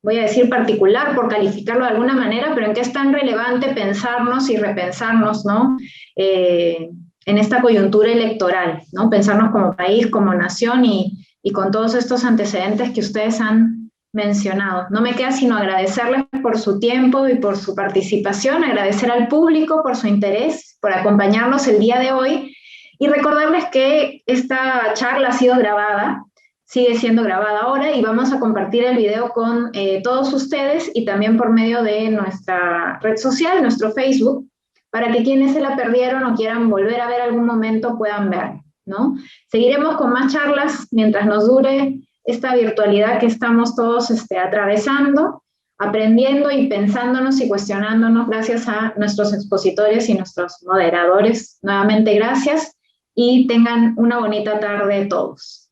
voy a decir particular, por calificarlo de alguna manera, pero en que es tan relevante pensarnos y repensarnos, ¿no? En esta coyuntura electoral, ¿no? Pensarnos como país, como nación, y con todos estos antecedentes que ustedes han mencionado. No me queda sino agradecerles por su tiempo y por su participación, agradecer al público por su interés, por acompañarnos el día de hoy, y recordarles que esta charla ha sido grabada, sigue siendo grabada ahora, y vamos a compartir el video con todos ustedes, y también por medio de nuestra red social, nuestro Facebook, para que quienes se la perdieron o quieran volver a ver algún momento puedan ver, ¿no? Seguiremos con más charlas mientras nos dure esta virtualidad que estamos todos atravesando, aprendiendo y pensándonos y cuestionándonos gracias a nuestros expositores y nuestros moderadores. Nuevamente, gracias y tengan una bonita tarde todos.